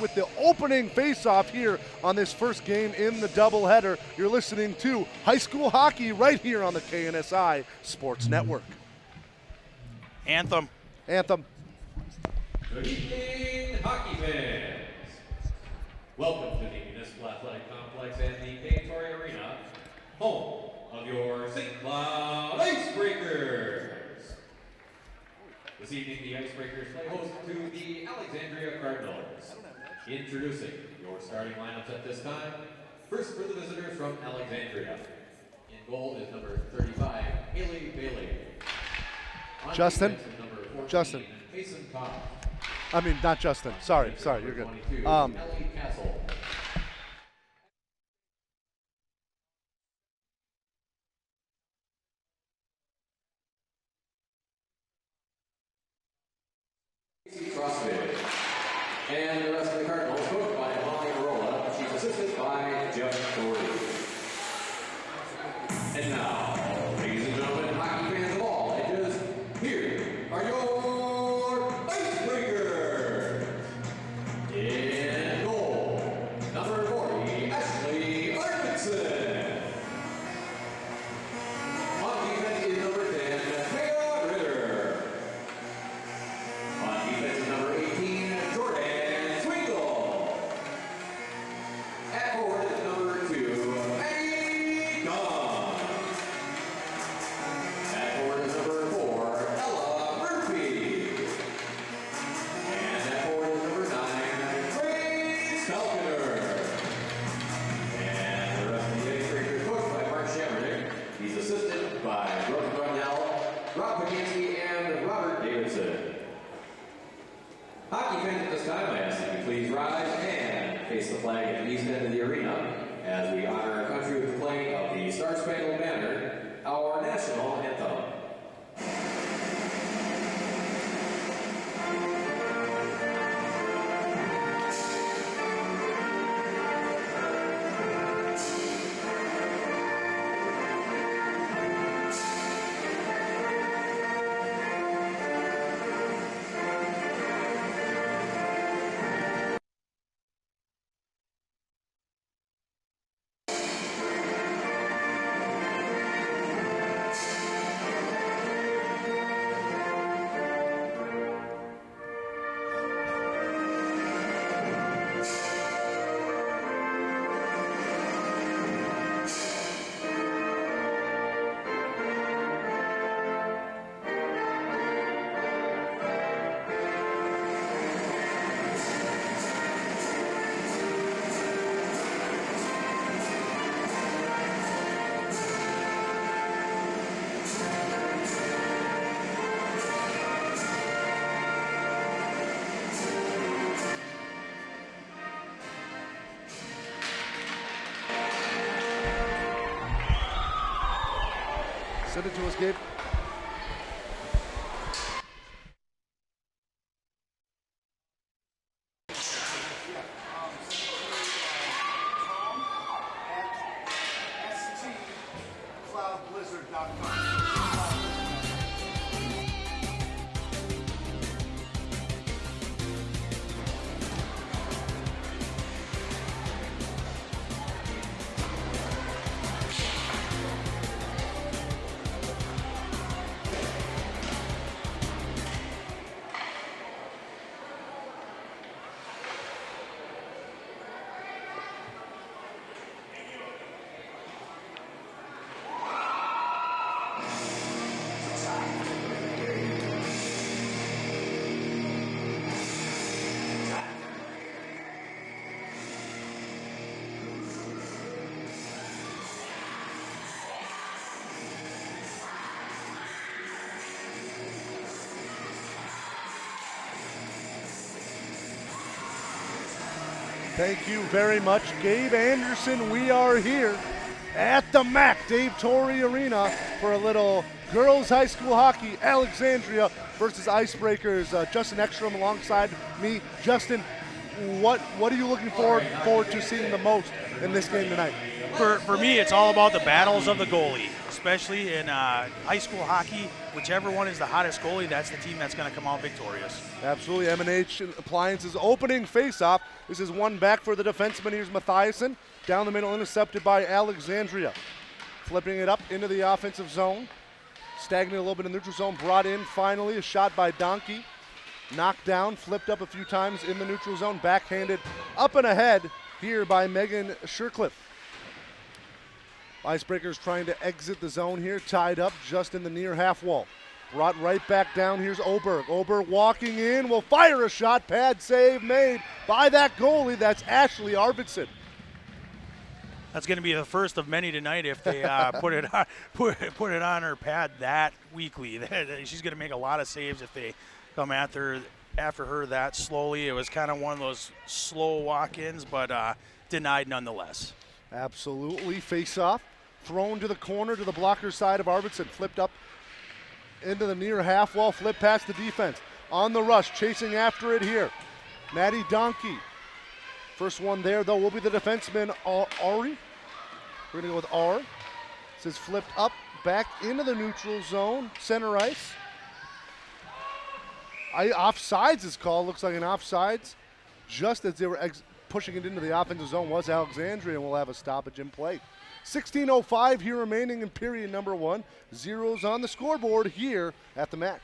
With the opening face-off here on this first game in the doubleheader. You're listening to high school hockey right here on the KNSI Sports Network. Anthem. Anthem. Good evening, hockey fans. Welcome to the Municipal Athletic Complex and the Alexandria Arena, home of your St. Cloud Icebreakers. This evening, the Icebreakers play host to the Alexandria Cardinals. Introducing your starting lineups at this time. First for the visitors from Alexandria. In goal is number 35, Haley Bailey. On Justin. defense is number 14, Justin. Mason Cobb. I mean, not Justin. Sorry, you're good. 22, Ellie Castle. CrossFit. And the rest of the Cardinals, coached by Molly Arola. She's assisted by Jeff Doherty. And now, ladies and gentlemen, hockey fans of all ages, here are your Icebreakers. In goal, number 40, Ashley Arvidsson. On defense is number 10, Kaya Ritter. On defense is number 18, Jordan Swingle. At forward is number 2, Maggie Gunn. At forward is number 4, Ella Murphy. And at forward is number 9, Grace Falconer. And the rest of the Icebreakers coached by Mark Shammernick. He's assisted by Brooke Brunell, Rob Paginski, and Robert Davidson. Hockey fans at this time, I ask that you please rise and face the flag at the east end of the arena as we honor our country with the playing of the Star Spangled Banner, our national anthem. Send it to us, Gabe. Thank you very much, Gabe Anderson. We are here at the MAC Dave Torrey Arena for a little girls high school hockey, Alexandria versus Icebreakers. Justin Ekstrom alongside me. Justin, what are you looking forward to seeing the most in this game tonight? For me, it's all about the battles of the goalie. especially in high school hockey, whichever one is the hottest goalie, that's the team that's going to come out victorious. Absolutely. M&H Appliances opening faceoff. This is one back for the defenseman. Here's Mathiasen. Down the middle, intercepted by Alexandria. Flipping it up into the offensive zone. Stagnant a little bit in the neutral zone. Brought in finally. A shot by Donkey. Knocked down. Flipped up a few times in the neutral zone. Backhanded up and ahead here by Megan Shercliffe. Icebreakers trying to exit the zone here. Tied up just in the near half wall. Brought right back down. Here's Oberg. Oberg walking in. Will fire a shot. Pad save made by that goalie. That's Ashley Arvidsson. That's going to be the first of many tonight if they put it on her pad that weekly. She's going to make a lot of saves if they come after her that slowly. It was kind of one of those slow walk-ins, but denied nonetheless. Absolutely. Face off. Thrown to the corner to the blocker side of Arvidsson. Flipped up into the near half wall. Flip past the defense. On the rush. Chasing after it here. Maddie Donkey. First one there, though, will be the defenseman, Ari. We're going to go with R. This is flipped up, back into the neutral zone, center ice. Offsides is called. Looks like an offsides. Just as they were pushing it into the offensive zone was Alexandria, and we'll have a stoppage in play. 16:05 here remaining in period number 1. Zeros on the scoreboard here at the MAC.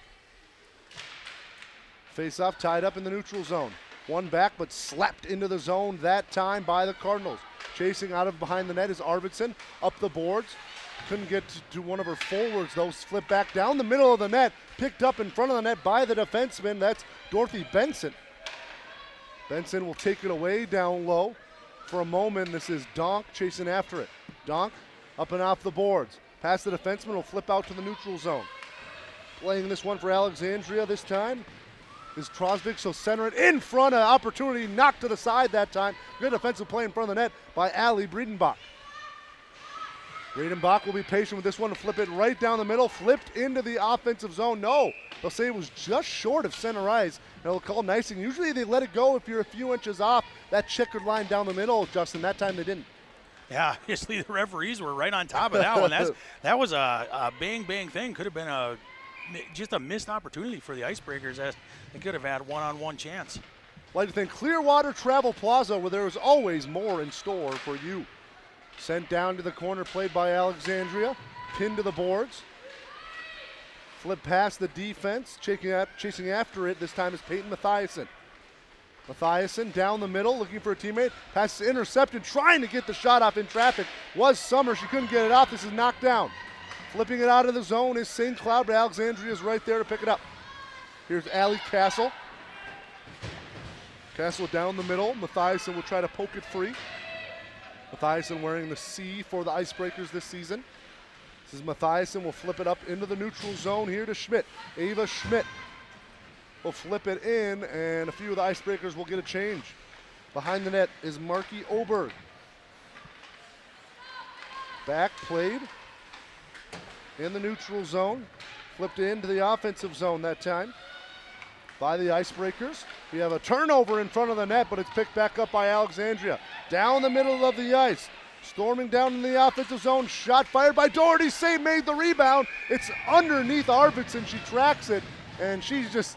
Face-off tied up in the neutral zone. One back, but slapped into the zone that time by the Cardinals. Chasing out of behind the net is Arvidsson. Up the boards. Couldn't get to one of her forwards, though. Flip back down the middle of the net. Picked up in front of the net by the defenseman. That's Dorothy Benson. Benson will take it away down low. For a moment, this is Donk chasing after it. Donk up and off the boards. Past the defenseman, will flip out to the neutral zone. Playing this one for Alexandria this time is Trosvik, so center it in front of opportunity, knocked to the side that time. Good defensive play in front of the net by Ali Breedenbach. Breedenbach will be patient with this one to flip it right down the middle, flipped into the offensive zone. No, they'll say it was just short of center ice. And they'll call icing. Usually they let it go if you're a few inches off that checkered line down the middle, Justin. That time they didn't. Yeah, obviously the referees were right on top of that one. That was a bang thing. Could have been just a missed opportunity for the Icebreakers, as they could have had one-on-one chance. I'd like to thank Clearwater Travel Plaza, where there is always more in store for you. Sent down to the corner, played by Alexandria. Pinned to the boards. Flip past the defense, chasing after it. This time is Peyton Mathiasen. Mathiasen down the middle, looking for a teammate. Pass is intercepted, trying to get the shot off in traffic. Was Summer, she couldn't get it off. This is knocked down. Flipping it out of the zone is St. Cloud, but Alexandria is right there to pick it up. Here's Allie Castle. Castle down the middle. Mathiasen will try to poke it free. Mathiasen wearing the C for the Icebreakers this season. This is Mathiasen will flip it up into the neutral zone here to Schmidt. Ava Schmidt will flip it in, and a few of the Icebreakers will get a change. Behind the net is Marky Oberg. Back played in the neutral zone. Flipped into the offensive zone that time by the Icebreakers. We have a turnover in front of the net, but it's picked back up by Alexandria. Down the middle of the ice. Storming down in the offensive zone. Shot fired by Doherty. Save made the rebound. It's underneath Arvidsson. She tracks it, and she's just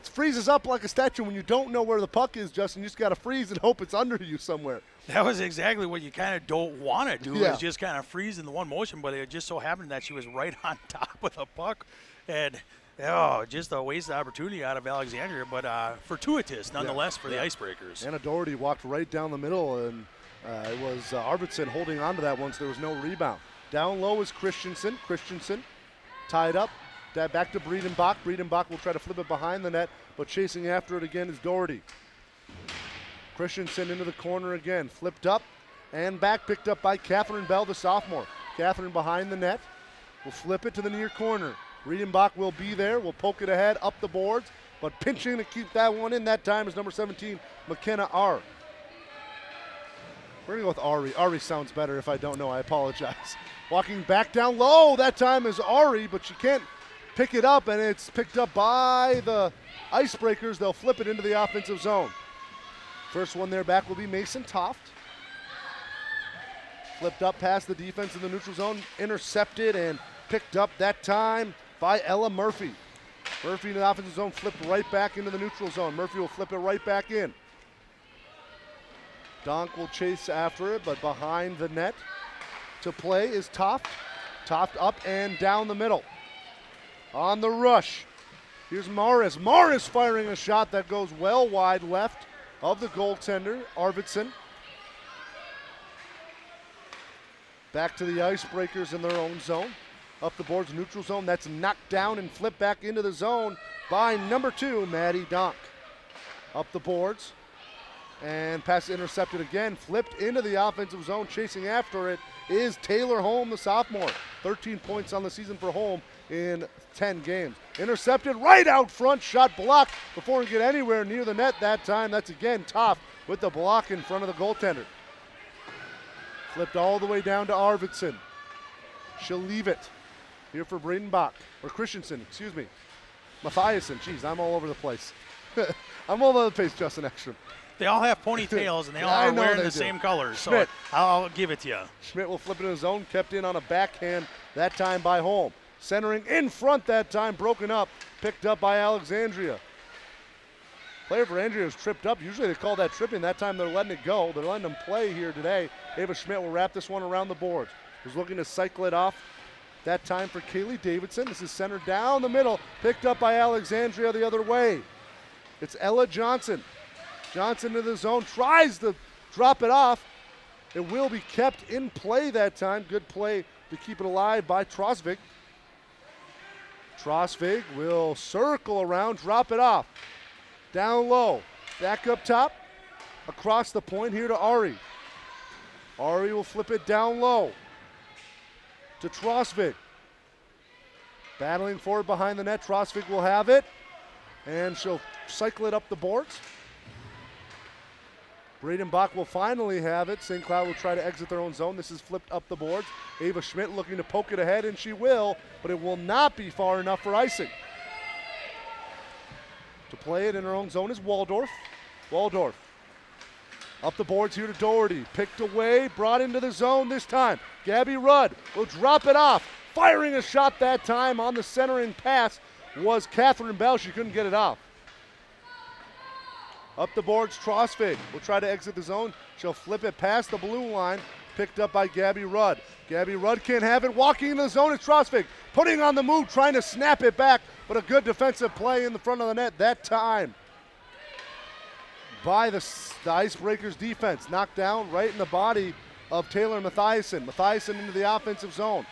freezes up like a statue when you don't know where the puck is, Justin. You just got to freeze and hope it's under you somewhere. That was exactly what you kind of don't want to do, yeah. Is just kind of freeze in the one motion, but it just so happened that she was right on top of the puck. And, just a waste of opportunity out of Alexandria, but fortuitous nonetheless for the Icebreakers. Anna Doherty walked right down the middle, and it was Arvidsson holding on to that once there was no rebound. Down low is Christensen. Christensen tied up. Back to Breedenbach. Breedenbach will try to flip it behind the net, but chasing after it again is Doherty. Christensen into the corner again. Flipped up and back, picked up by Catherine Bell, the sophomore. Catherine behind the net. Will flip it to the near corner. Breedenbach will be there. Will poke it ahead, up the boards, but pinching to keep that one in that time is number 17, McKenna R. We're going to go with Ari. Ari sounds better. If I don't know, I apologize. Walking back down low, that time is Ari, but she can't pick it up, and it's picked up by the Icebreakers. They'll flip it into the offensive zone. First one there back will be Mason Toft. Flipped up past the defense in the neutral zone, intercepted and picked up that time by Ella Murphy. Murphy in the offensive zone, flipped right back into the neutral zone. Murphy will flip it right back in. Donk will chase after it, but behind the net to play is Toft. Toft up and down the middle. On the rush, here's Morris. Morris firing a shot that goes well wide left of the goaltender, Arvidsson. Back to the Icebreakers in their own zone. Up the boards, neutral zone. That's knocked down and flipped back into the zone by number 2, Maddie Donk. Up the boards. And pass intercepted again. Flipped into the offensive zone. Chasing after it is Taylor Holm, the sophomore. 13 points on the season for Holm in 10 games. Intercepted right out front. Shot blocked before it get anywhere near the net that time. That's again Toft with the block in front of the goaltender. Flipped all the way down to Arvidsson. She'll leave it. Here for Bradenbach, or Christensen, excuse me. Mathiasen, geez, I'm all over the place. I'm all over the place, Justin Ekstrom. They all have ponytails, and they all are wearing the same colors, so I'll give it to you. Schmidt will flip it in his zone, kept in on a backhand, that time by Holm. Centering in front that time, broken up, picked up by Alexandria. Player for Andrea is tripped up. Usually they call that tripping. That time they're letting it go. They're letting them play here today. Ava Schmidt will wrap this one around the boards. Was looking to cycle it off. That time for Kaylee Davidson. This is centered down the middle, picked up by Alexandria the other way. It's Ella Johnson. Johnson to the zone, tries to drop it off. It will be kept in play that time. Good play to keep it alive by Trosvik. Trosvik will circle around, drop it off. Down low, back up top, across the point here to Ari. Ari will flip it down low to Trosvik. Battling for it behind the net, Trosvik will have it, and she'll cycle it up the boards. Bradenbach will finally have it. St. Cloud will try to exit their own zone. This is flipped up the boards. Ava Schmidt looking to poke it ahead, and she will, but it will not be far enough for icing. To play it in her own zone is Waldorf. Waldorf up the boards here to Doherty. Picked away, brought into the zone this time. Gabby Rudd will drop it off. Firing a shot that time on the centering pass was Catherine Bell. She couldn't get it off. Up the boards, Trosvik will try to exit the zone. She'll flip it past the blue line. Picked up by Gabby Rudd. Gabby Rudd can't have it. Walking into the zone is Trosvik. Putting on the move, trying to snap it back, but a good defensive play in the front of the net that time by the Icebreakers defense. Knocked down right in the body of Taylor Mathiasen. Mathiasen into the offensive zone.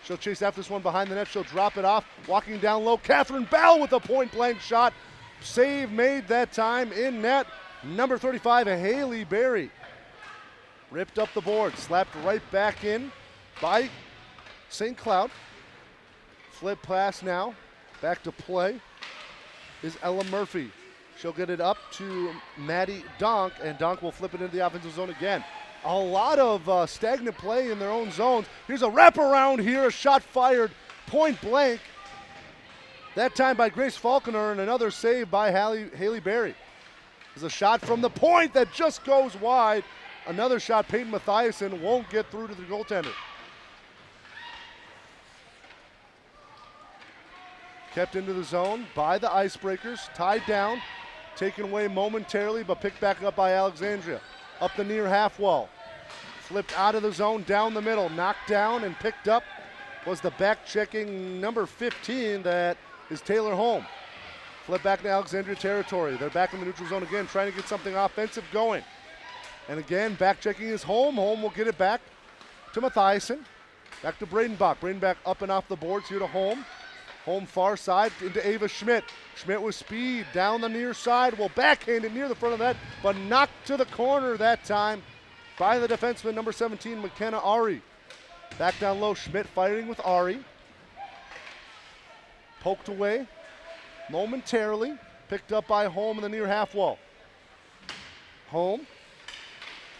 She'll chase after this one behind the net. She'll drop it off. Walking down low, Catherine Bell with a point-blank shot. Save made that time in net. Number 35, Haley Berry. Ripped up the board, slapped right back in by St. Cloud. Flip pass now. Back to play is Ella Murphy. She'll get it up to Maddie Donk, and Donk will flip it into the offensive zone again. A lot of stagnant play in their own zones. Here's a wraparound here, a shot fired point blank. That time by Grace Falconer, and another save by Haley Berry. There's a shot from the point that just goes wide. Another shot, Peyton Mathiasen won't get through to the goaltender. Kept into the zone by the Icebreakers, tied down, taken away momentarily, but picked back up by Alexandria. Up the near half wall. Flipped out of the zone, down the middle, knocked down and picked up was the back-checking number 15, that is Taylor Holm. Flip back to Alexandria territory. They're back in the neutral zone again, trying to get something offensive going. And again, back-checking is Holm. Holm will get it back to Mathiasen. Back to Bradenbach. Bradenbach up and off the boards here to Holm. Holm far side into Ava Schmidt. Schmidt with speed down the near side. Will backhand it near the front of that, but knocked to the corner that time by the defenseman, number 17, McKenna Ari. Back down low, Schmidt fighting with Ari. Poked away momentarily. Picked up by Holm in the near half wall. Holm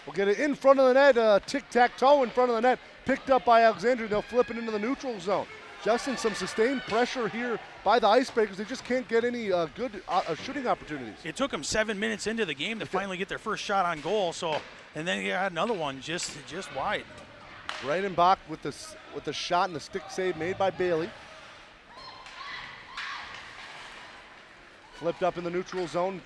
will get it in front of the net, tic-tac-toe in front of the net. Picked up by Alexandria. They'll flip it into the neutral zone. Justin, some sustained pressure here by the Icebreakers. They just can't get any good shooting opportunities. It took them 7 minutes into the game to finally get their first shot on goal. So, and then he had another one just wide. Breidenbach with the shot and the stick save made by Bailey. Flipped up in the neutral zone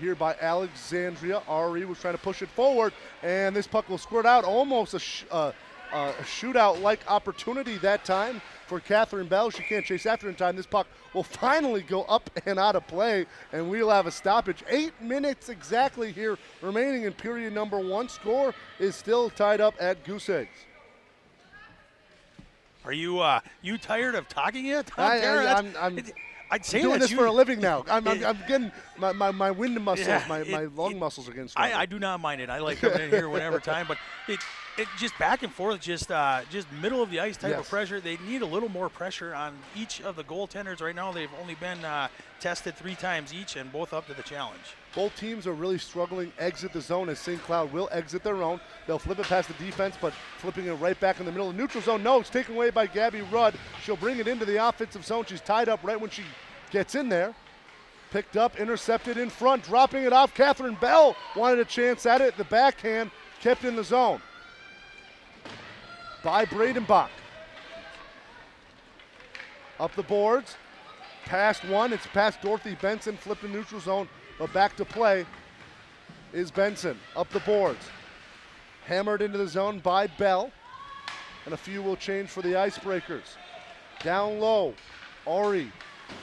here by Alexandria. Ari was trying to push it forward, and this puck will squirt out. Almost a shootout-like opportunity that time for Catherine Bell. She can't chase after in time. This puck will finally go up and out of play, and we'll have a stoppage. 8 minutes exactly here remaining in period number 1. Score is still tied up at goose eggs. Are you tired of talking yet? I'd say doing that's this for a living now. I'm getting my wind muscles, my lung muscles are getting stronger. I do not mind it. I like coming in here whenever time, but it just back and forth, just middle of the ice type of pressure. They need a little more pressure on each of the goaltenders right now. They've only been tested 3 times each, and both up to the challenge. Both teams are really struggling exit the zone as St. Cloud will exit their own. They'll flip it past the defense, but flipping it right back in the middle of the neutral zone. No, it's taken away by Gabby Rudd. She'll bring it into the offensive zone. She's tied up right when she gets in there. Picked up, intercepted in front, dropping it off. Catherine Bell wanted a chance at it. The backhand kept in the zone by Breidenbach. Up the boards, past one. It's past Dorothy Benson, flipped in neutral zone. But back to play is Benson. Up the boards. Hammered into the zone by Bell. And a few will change for the Icebreakers. Down low, Ari.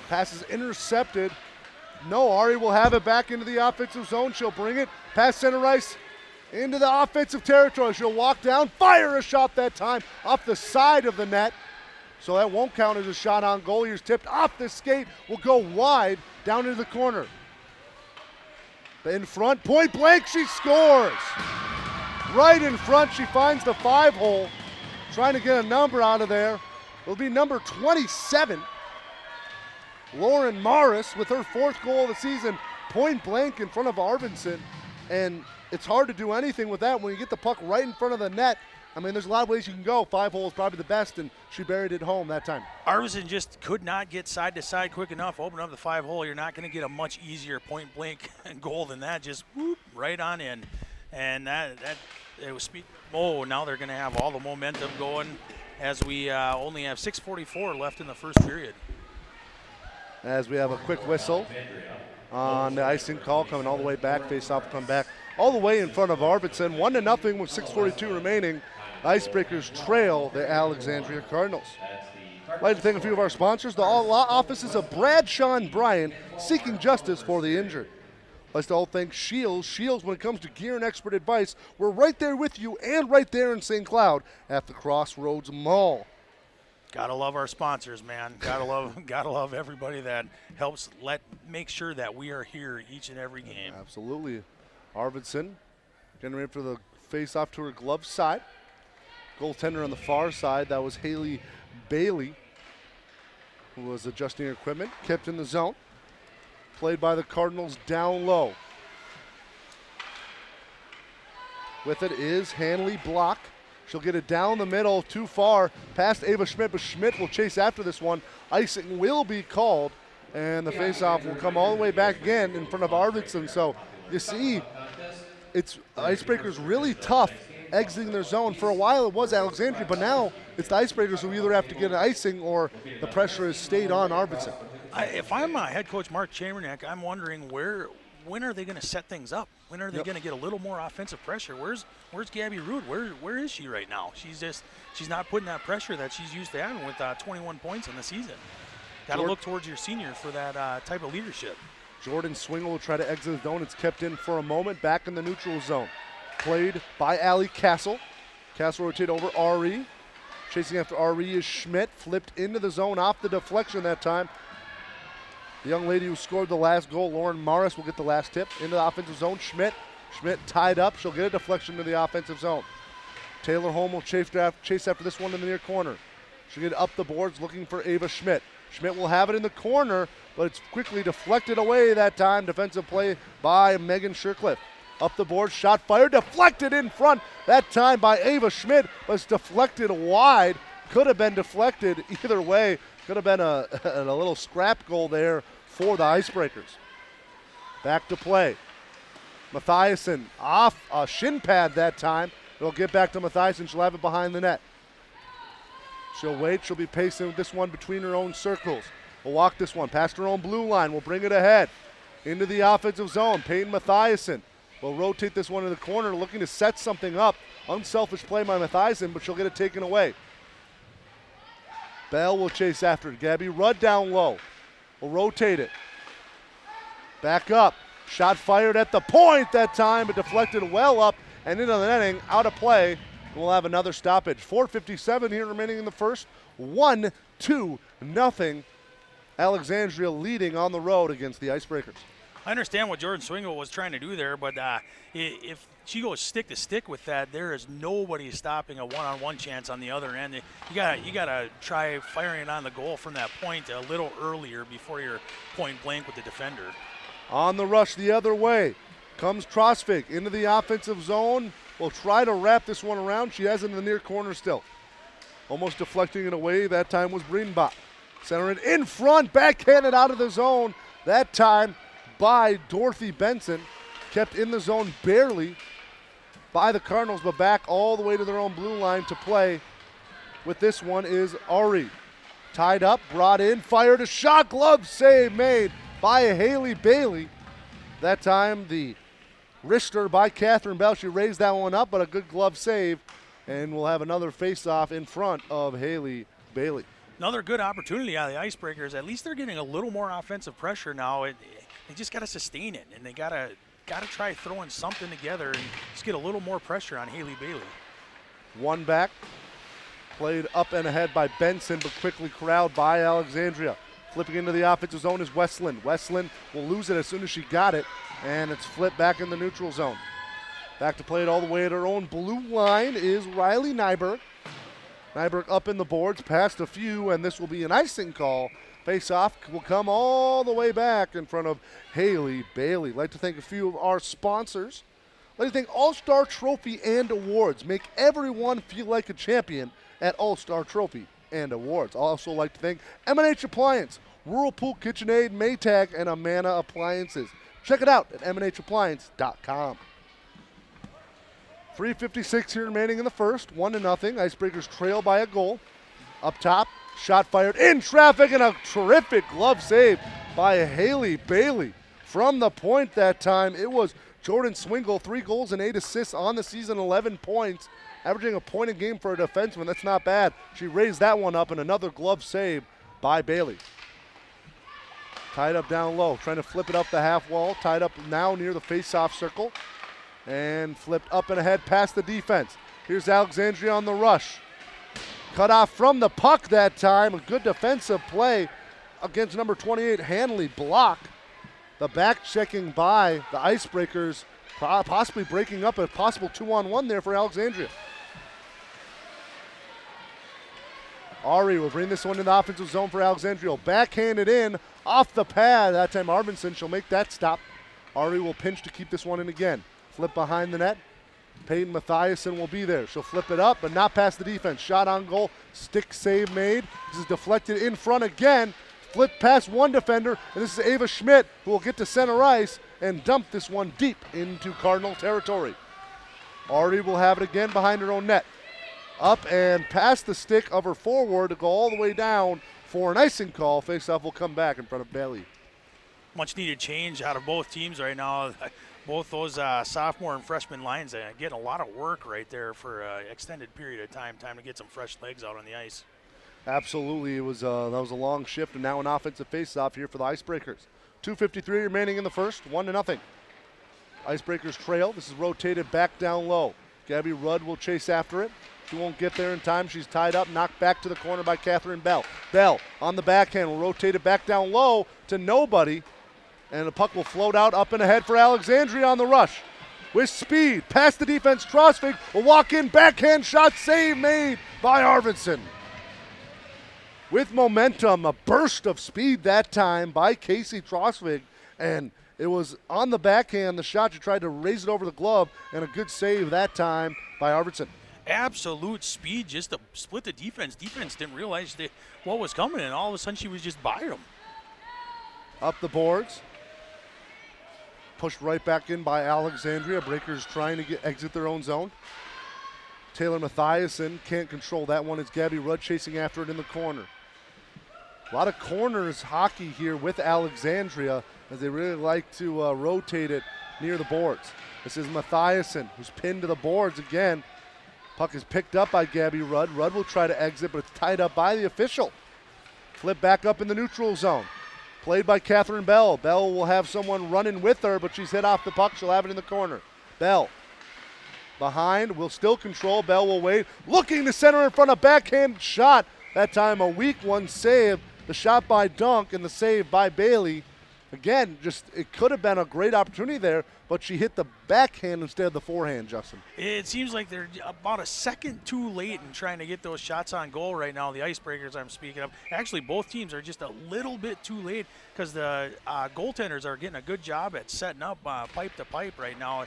Passes intercepted. No, Ari will have it back into the offensive zone. She'll bring it past center ice into the offensive territory. She'll walk down, fire a shot that time off the side of the net. So that won't count as a shot on goal. Here's tipped off the skate. Will go wide down into the corner. In front, point blank, she scores. Right in front, she finds the 5-hole. Trying to get a number out of there. It'll be number 27. Lauren Morris with her 4th goal of the season, point blank in front of Arvidsson. And it's hard to do anything with that when you get the puck right in front of the net. I mean, there's a lot of ways you can go. 5-hole is probably the best, and she buried it home that time. Arvidsson just could not get side to side quick enough. Open up the 5-hole. You're not going to get a much easier point blank goal than that. Just whoop, right on in. And that it was speed. Oh, now they're going to have all the momentum going as we only have 6:44 left in the first period. As we have a quick whistle on the icing call coming all the way back. Face-off come back all the way in front of Arvidsson. 1-0 with 6:42 remaining. Icebreakers trail the Alexandria Cardinals. I'd like to thank a few of our sponsors. The law offices of Bradshaw and Bryan, seeking justice for the injured. I'd like to all thank Shields. Shields, when it comes to gear and expert advice, we're right there with you and right there in St. Cloud at the Crossroads Mall. Gotta love our sponsors, man. Gotta love everybody that helps make sure that we are here each and every game. Absolutely. Arvidsson getting ready for the face-off to her glove side. Goaltender on the far side, that was Haley Bailey, who was adjusting her equipment. Kept in the zone. Played by the Cardinals down low. With it is Hanley Block. She'll get it down the middle, too far, past Ava Schmidt, but Schmidt will chase after this one. Icing will be called, and the faceoff will come all the way back again in front of Arvidsson. So you see, it's Icebreakers really tough exiting their zone. For a while it was Alexandria, but now it's the Icebreakers who either have to get an icing or the pressure has stayed on Arvidsson. If I'm head coach Mark Chamberlain, I'm wondering when are they going to set things up? When are they going to get a little more offensive pressure? Where's Gabby Rude? Where is she right now? She's not putting that pressure that she's used to having with 21 points in the season. Got to look towards your senior for that type of leadership. Jordan Swingle will try to exit the zone. It's kept in for a moment, back in the neutral zone. Played by Allie Castle. Castle rotate over Ari. Chasing after Ari is Schmidt. Flipped into the zone off the deflection that time. The young lady who scored the last goal, Lauren Morris, will get the last tip into the offensive zone. Schmidt tied up. She'll get a deflection to the offensive zone. Taylor Holm will chase after this one in the near corner. She'll get up the boards looking for Ava Schmidt. Schmidt will have it in the corner, but it's quickly deflected away that time. Defensive play by Megan Shercliffe. Up the board, shot fired, deflected in front that time by Ava Schmidt, but it's deflected wide could have been deflected either way. Could have been a little scrap goal there for the Icebreakers. Back to play. Mathiasen off a shin pad that time. It'll get back to Mathiasen. She'll have it behind the net. She'll wait. She'll be pacing with this one between her own circles. Will walk this one past her own blue line. Will bring it ahead into the offensive zone. Peyton Mathiasen will rotate this one in the corner, looking to set something up. Unselfish play by Mathiasen, but she'll get it taken away. Bell will chase after it. Gabby Rudd down low. Will rotate it. Back up. Shot fired at the point that time, but deflected well up and into the netting. Out of play. We'll have another stoppage. 4:57 here remaining in the first. 1-2-0. Alexandria leading on the road against the Icebreakers. I understand what Jordan Swingle was trying to do there, but if she goes stick to stick with that, there is nobody stopping a one-on-one chance on the other end. You gotta try firing it on the goal from that point a little earlier before you're point blank with the defender. On the rush the other way comes Trosvik into the offensive zone. Will try to wrap this one around. She has it in the near corner still. Almost deflecting it away. That time was Greenbach. Center it in front, backhanded out of the zone. That time by Dorothy Benson. Kept in the zone barely by the Cardinals, but back all the way to their own blue line to play. With this one is Ari. Tied up, brought in, fired a shot, glove save made by Haley Bailey. That time the wrister by Catherine Bell. She raised that one up, but a good glove save. And we'll have another face-off in front of Haley Bailey. Another good opportunity out of the Icebreakers. At least they're getting a little more offensive pressure now. They just got to sustain it, and they got to try throwing something together and just get a little more pressure on Haley Bailey. One back, played up and ahead by Benson, but quickly corralled by Alexandria. Flipping into the offensive zone is Westland. Westland will lose it as soon as she got it, and it's flipped back in the neutral zone. Back to play it all the way at her own blue line is Riley Nyberg. Nyberg up in the boards, past a few, and this will be an icing call. Face-off will come all the way back in front of Haley Bailey. I'd like to thank a few of our sponsors. I'd like to thank All-Star Trophy and Awards. Make everyone feel like a champion at All-Star Trophy and Awards. I'd also like to thank M&H Appliance, Whirlpool KitchenAid, Maytag, and Amana Appliances. Check it out at mnhappliance.com. 3:56 here remaining in the first. 1-0. Icebreakers trail by a goal. Up top, shot fired in traffic, and a terrific glove save by Haley Bailey. From the point that time, it was Jordan Swingle, 3 goals and 8 assists on the season, 11 points, averaging a point a game for a defenseman. That's not bad. She raised that one up, and another glove save by Bailey. Tied up down low, trying to flip it up the half wall. Tied up now near the face-off circle. And flipped up and ahead past the defense. Here's Alexandria on the rush. Cut off from the puck that time. A good defensive play against number 28, Hanley. Block. The back checking by the Icebreakers, possibly breaking up a possible 2-on-1 there for Alexandria. Ari will bring this one in the offensive zone for Alexandria. Backhanded in off the pad. That time Arvidsson, she'll make that stop. Ari will pinch to keep this one in again. Flip behind the net. Peyton Mathiasen will be there. She'll flip it up, but not past the defense. Shot on goal. Stick save made. This is deflected in front again. Flip past one defender, and this is Ava Schmidt, who will get to center ice and dump this one deep into Cardinal territory. Ari will have it again behind her own net. Up and past the stick of her forward to go all the way down for an icing call. Faceoff will come back in front of Bailey. Much needed change out of both teams right now. Both those sophomore and freshman lines getting a lot of work right there for an extended period of time. Time to get some fresh legs out on the ice. Absolutely, that was a long shift, and now an offensive face-off here for the Icebreakers. 2:53 remaining in the first, 1-0. Icebreakers trail. This is rotated back down low. Gabby Rudd will chase after it. She won't get there in time. She's tied up, knocked back to the corner by Catherine Bell. Bell on the backhand will rotate it back down low to nobody. And the puck will float out up and ahead for Alexandria on the rush. With speed, past the defense, Trosvik will walk in, backhand shot, save made by Arvidsson. With momentum, a burst of speed that time by Casey Trosvik, and it was on the backhand, the shot, she tried to raise it over the glove, and a good save that time by Arvidsson. absolute speed just to split the defense. Defense didn't realize what was coming, and all of a sudden she was just by them. Up the boards. Pushed right back in by Alexandria. Breakers trying to exit their own zone. Taylor Mathiasen can't control that one. It's Gabby Rudd chasing after it in the corner. A lot of corners hockey here with Alexandria as they really like to rotate it near the boards. This is Mathiasen, who's pinned to the boards again. Puck is picked up by Gabby Rudd. Rudd will try to exit, but it's tied up by the official. Flip back up in the neutral zone. Played by Catherine Bell. Bell will have someone running with her, but she's hit off the puck. She'll have it in the corner. Bell behind, will still control. Bell will wait. Looking to center in front, of backhand shot. That time a weak one save. The shot by Dunk and the save by Bailey. Again, just it could have been a great opportunity there, but she hit the backhand instead of the forehand, Justin. It seems like they're about a second too late in trying to get those shots on goal right now, the Icebreakers I'm speaking of. Actually, both teams are just a little bit too late because the goaltenders are getting a good job at setting up pipe to pipe right now.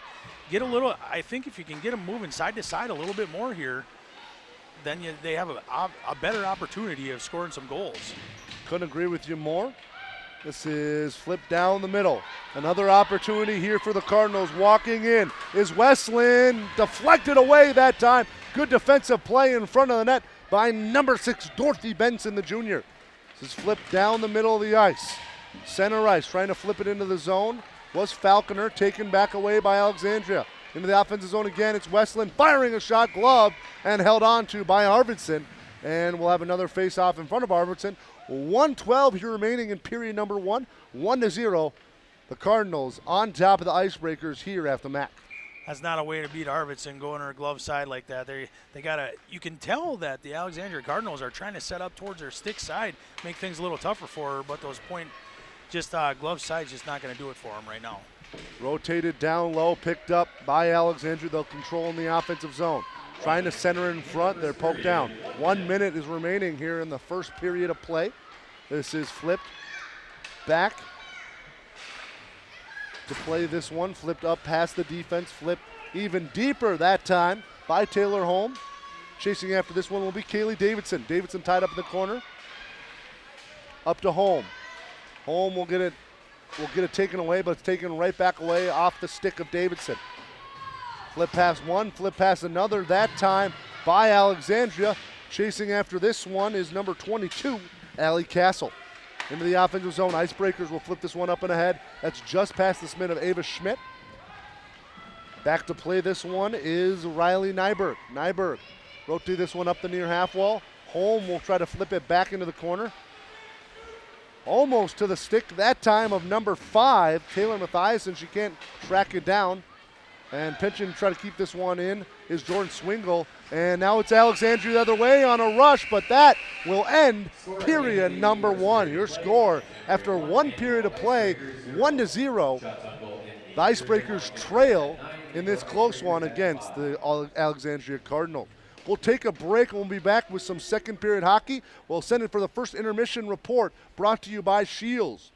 Get a little, I think if you can get them moving side to side a little bit more here, then they have a better opportunity of scoring some goals. Couldn't agree with you more. This is flipped down the middle. Another opportunity here for the Cardinals. Walking in is Westland. Deflected away that time. Good defensive play in front of the net by number 6, Dorothy Benson, the junior. This is flipped down the middle of the ice. Center ice, trying to flip it into the zone. Was Falconer, taken back away by Alexandria. Into the offensive zone again, it's Westland firing a shot, glove, and held on to by Arvidsson. And we'll have another face-off in front of Arvidsson. 1:12 here remaining in period number 1. 1-0. The Cardinals on top of the Icebreakers here at the MAC. That's not a way to beat Arvidsson going to her glove side like that. They gotta. You can tell that the Alexandria Cardinals are trying to set up towards their stick side, make things a little tougher for her. But those glove side's just not going to do it for them right now. Rotated down low, picked up by Alexandria. They'll control in the offensive zone. Trying to center in front, they're poked down. 1 minute is remaining here in the first period of play. This is flipped back to play this one. Flipped up past the defense, flipped even deeper that time by Taylor Holm. Chasing after this one will be Kaylee Davidson. Davidson tied up in the corner. Up to Holm. Holm will get it taken away, but it's taken right back away off the stick of Davidson. Flip past one, flip past another, that time by Alexandria. Chasing after this one is number 22, Allie Castle. Into the offensive zone, Icebreakers will flip this one up and ahead. That's just past the mitt of Ava Schmidt. Back to play this one is Riley Nyberg. Nyberg rotate this one up the near half wall. Holm will try to flip it back into the corner. Almost to the stick that time of number 5, Taylor Mathiasen. She can't track it down. And pitching to try to keep this one in is Jordan Swingle. And now it's Alexandria the other way on a rush, but that will end period number 1. Your score after 1 period of play, 1-0. The Icebreakers trail in this close one against the Alexandria Cardinal. We'll take a break and we'll be back with some second period hockey. We'll send it for the first intermission report brought to you by Shields.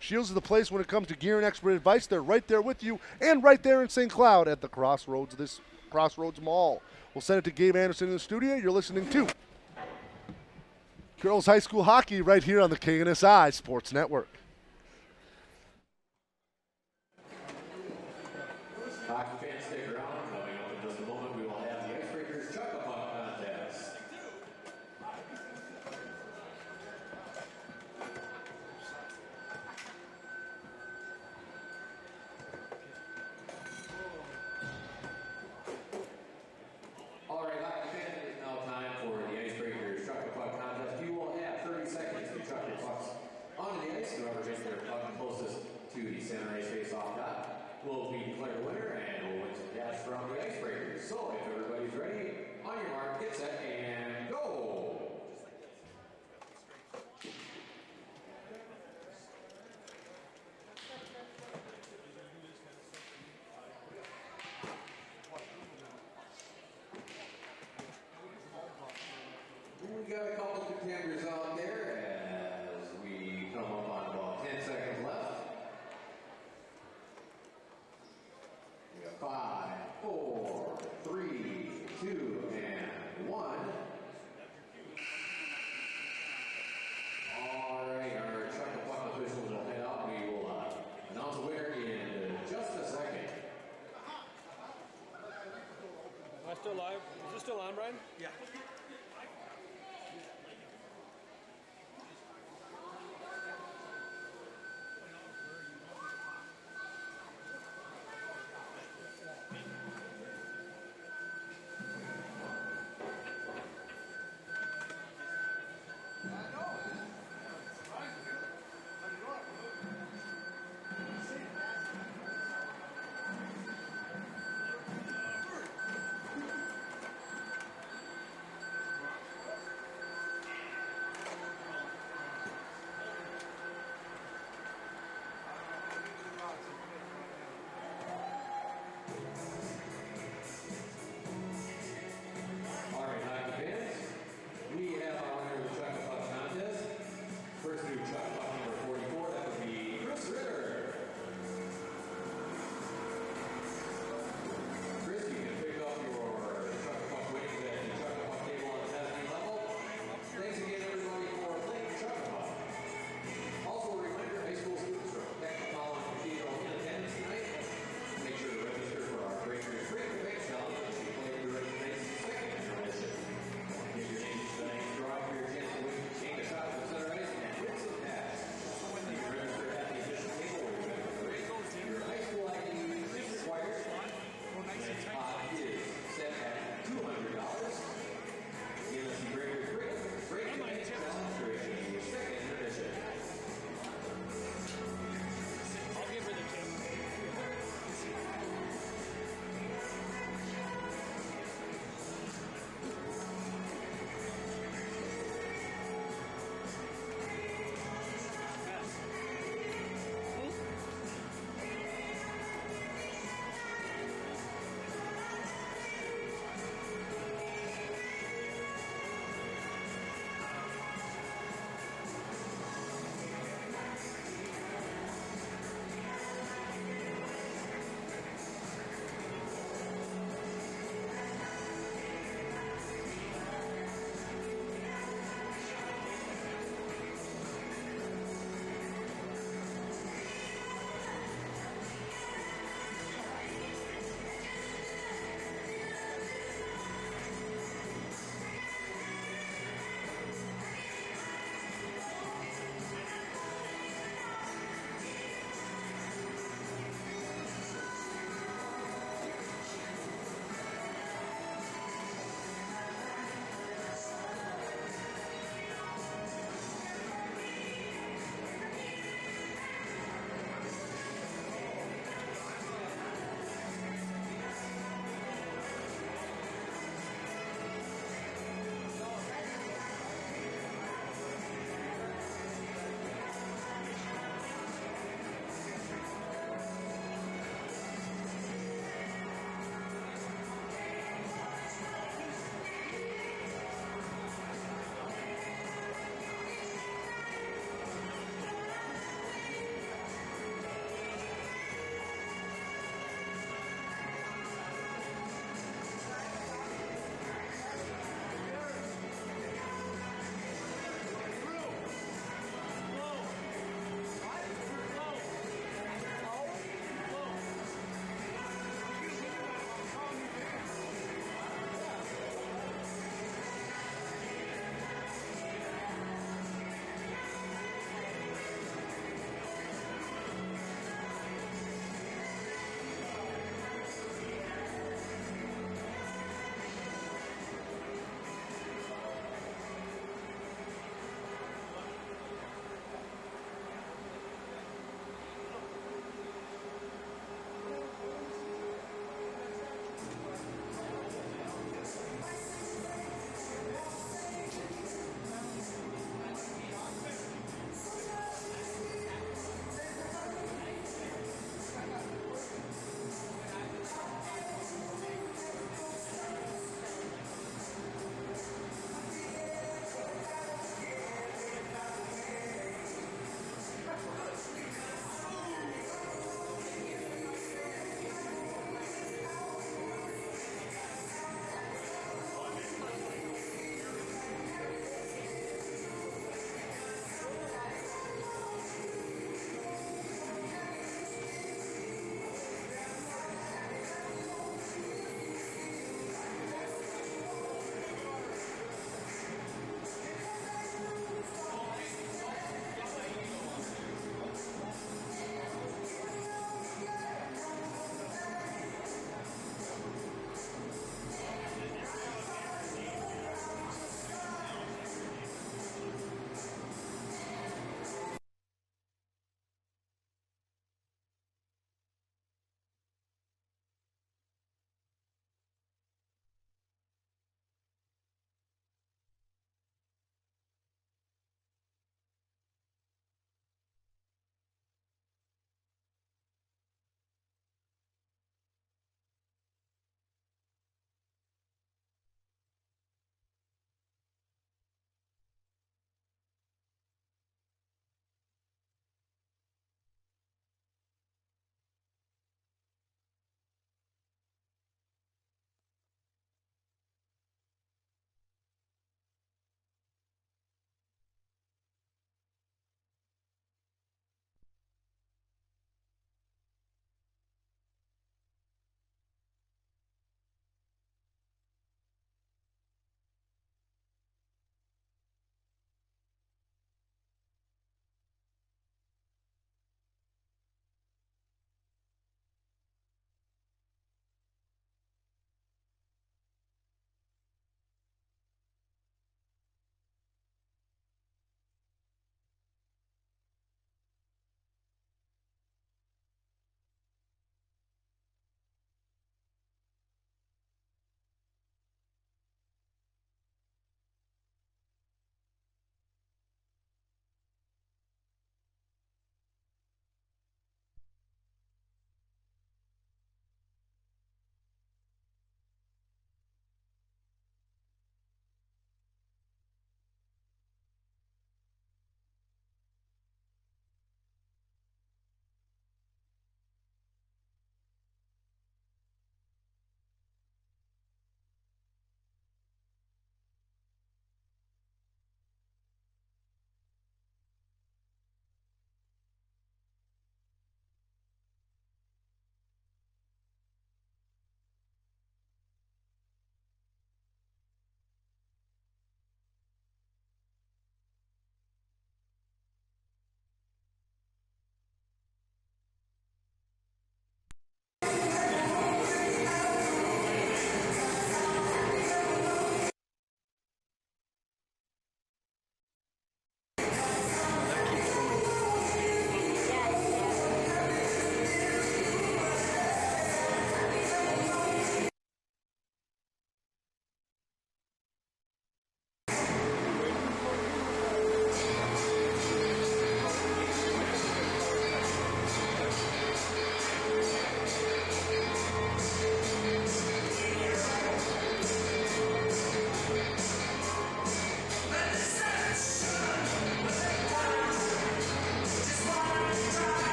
Shields is the place when it comes to gear and expert advice. They're right there with you and right there in St. Cloud at the Crossroads Mall. We'll send it to Gabe Anderson in the studio. You're listening to Girls High School Hockey right here on the KNSI Sports Network. Hockey fans, stick around. Coming up in just a moment, we will have the Icebreakers Chuck-a-Puck contest. All right, hockey fans, it is now time for the Icebreakers Chuck-a-Puck contest. You will have 30 seconds to chuck your pucks onto the ice. Whoever gets their puck closest to the center ice face-off dot will be declared a winner and will win some cash from the Icebreakers. So if everybody's ready, on your mark, get set, and go! We got a couple contenders out there as we come up on about 10 seconds left. We got 5, 4, 3, 2, and Still live? Is this still on, Brian? Yeah.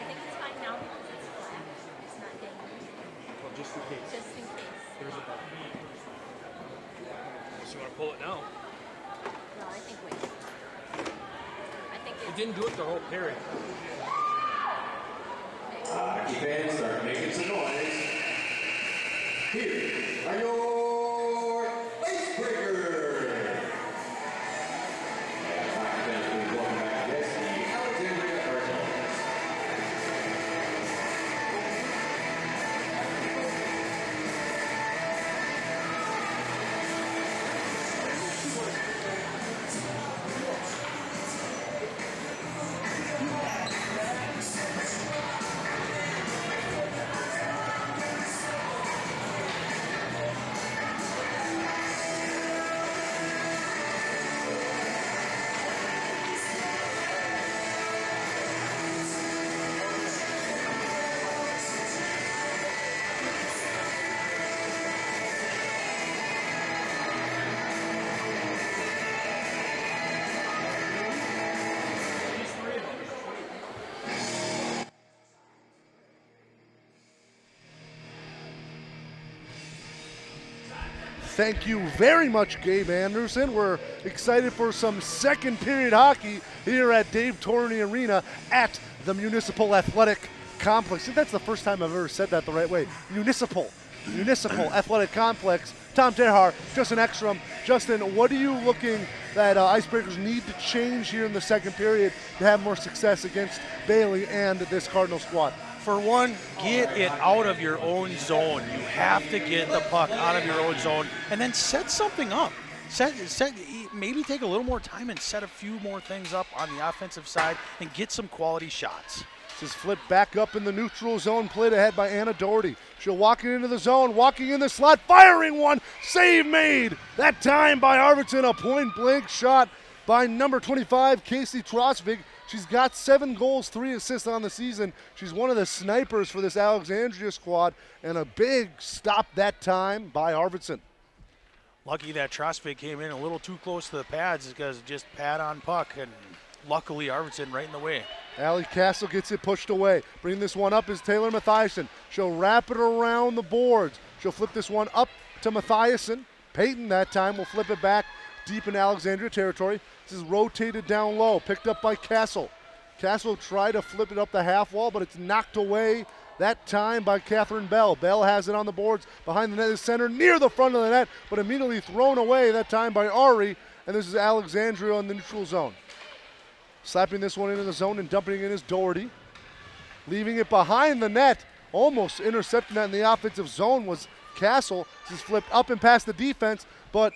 I think it's fine now because it's flat. It's not dangling. Well, just in case. Just in case. There's a button. Unless you want to pull it now. No, I think wait. I think It it's didn't do it the whole period. Hockey fans start making some noise. Here are your icebreakers. Hockey fans, please welcome back to this, the Alexandria Cardinals. Thank you very much, Gabe Anderson. We're excited for some second period hockey here at Dave Torney Arena at the Municipal Athletic Complex. I think that's the first time I've ever said that the right way. Municipal Athletic Complex. Tom Tehar, Justin Ekstrom. Justin, what are you looking that Icebreakers need to change here in the second period to have more success against Bailey and this Cardinal squad? For one, get it out of your own zone. You have to get the puck out of your own zone and then set something up. Maybe take a little more time and set a few more things up on the offensive side and get some quality shots. This is flipped back up in the neutral zone, played ahead by Anna Doherty. She'll walk it into the zone, walking in the slot, firing one, save made. That time by Arvidsson, a point-blank shot by number 25, Casey Trosvig. She's got 7 goals, 3 assists on the season. She's one of the snipers for this Alexandria squad, and a big stop that time by Arvidsson. Lucky that Trosvig came in a little too close to the pads because just pad on puck, and luckily Arvidsson right in the way. Allie Castle gets it pushed away. Bringing this one up is Taylor Mathiasen. She'll wrap it around the boards. She'll flip this one up to Mathiasen. Peyton that time will flip it back deep in Alexandria territory. This is rotated down low, picked up by Castle. Castle tried to flip it up the half wall, but it's knocked away that time by Catherine Bell. Bell has it on the boards behind the net, center near the front of the net, but immediately thrown away that time by Ari, and this is Alexandria in the neutral zone. Slapping this one into the zone and dumping it in is Doherty. Leaving it behind the net, almost intercepting that in the offensive zone was Castle. This is flipped up and past the defense, but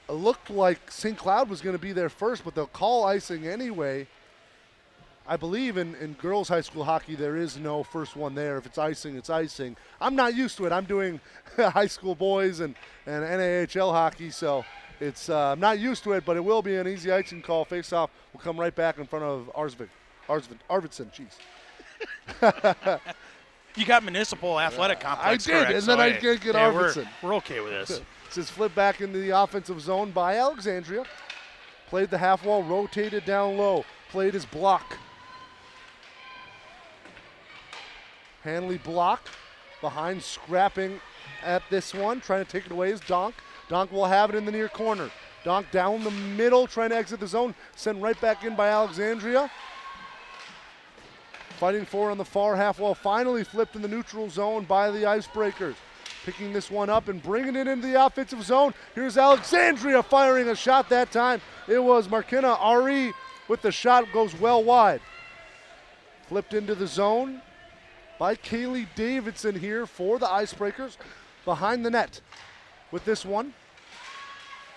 it looked like St. Cloud was going to be there first, but they'll call icing anyway. I believe in girls high school hockey there is no first one there. If it's icing, it's icing. I'm not used to it. I'm doing high school boys and NAHL hockey, so it's I'm not used to it, but it will be an easy icing call. Face-off will come right back in front of Arvidsson. Jeez. You got Municipal Athletic Complex. I did, correct, and then I did get Arvidsson. We're okay with this. This is flipped back into the offensive zone by Alexandria. Played the half wall, rotated down low. Played his block. Hanley block behind, scrapping at this one. Trying to take it away is Donk. Donk will have it in the near corner. Donk down the middle, trying to exit the zone. Sent right back in by Alexandria. Fighting for on the far half wall. Finally flipped in the neutral zone by the Icebreakers. Picking this one up and bringing it into the offensive zone. Here's Alexandria firing a shot that time. It was Markina Ari with the shot, goes well wide. Flipped into the zone by Kaylee Davidson here for the Icebreakers behind the net. with this one.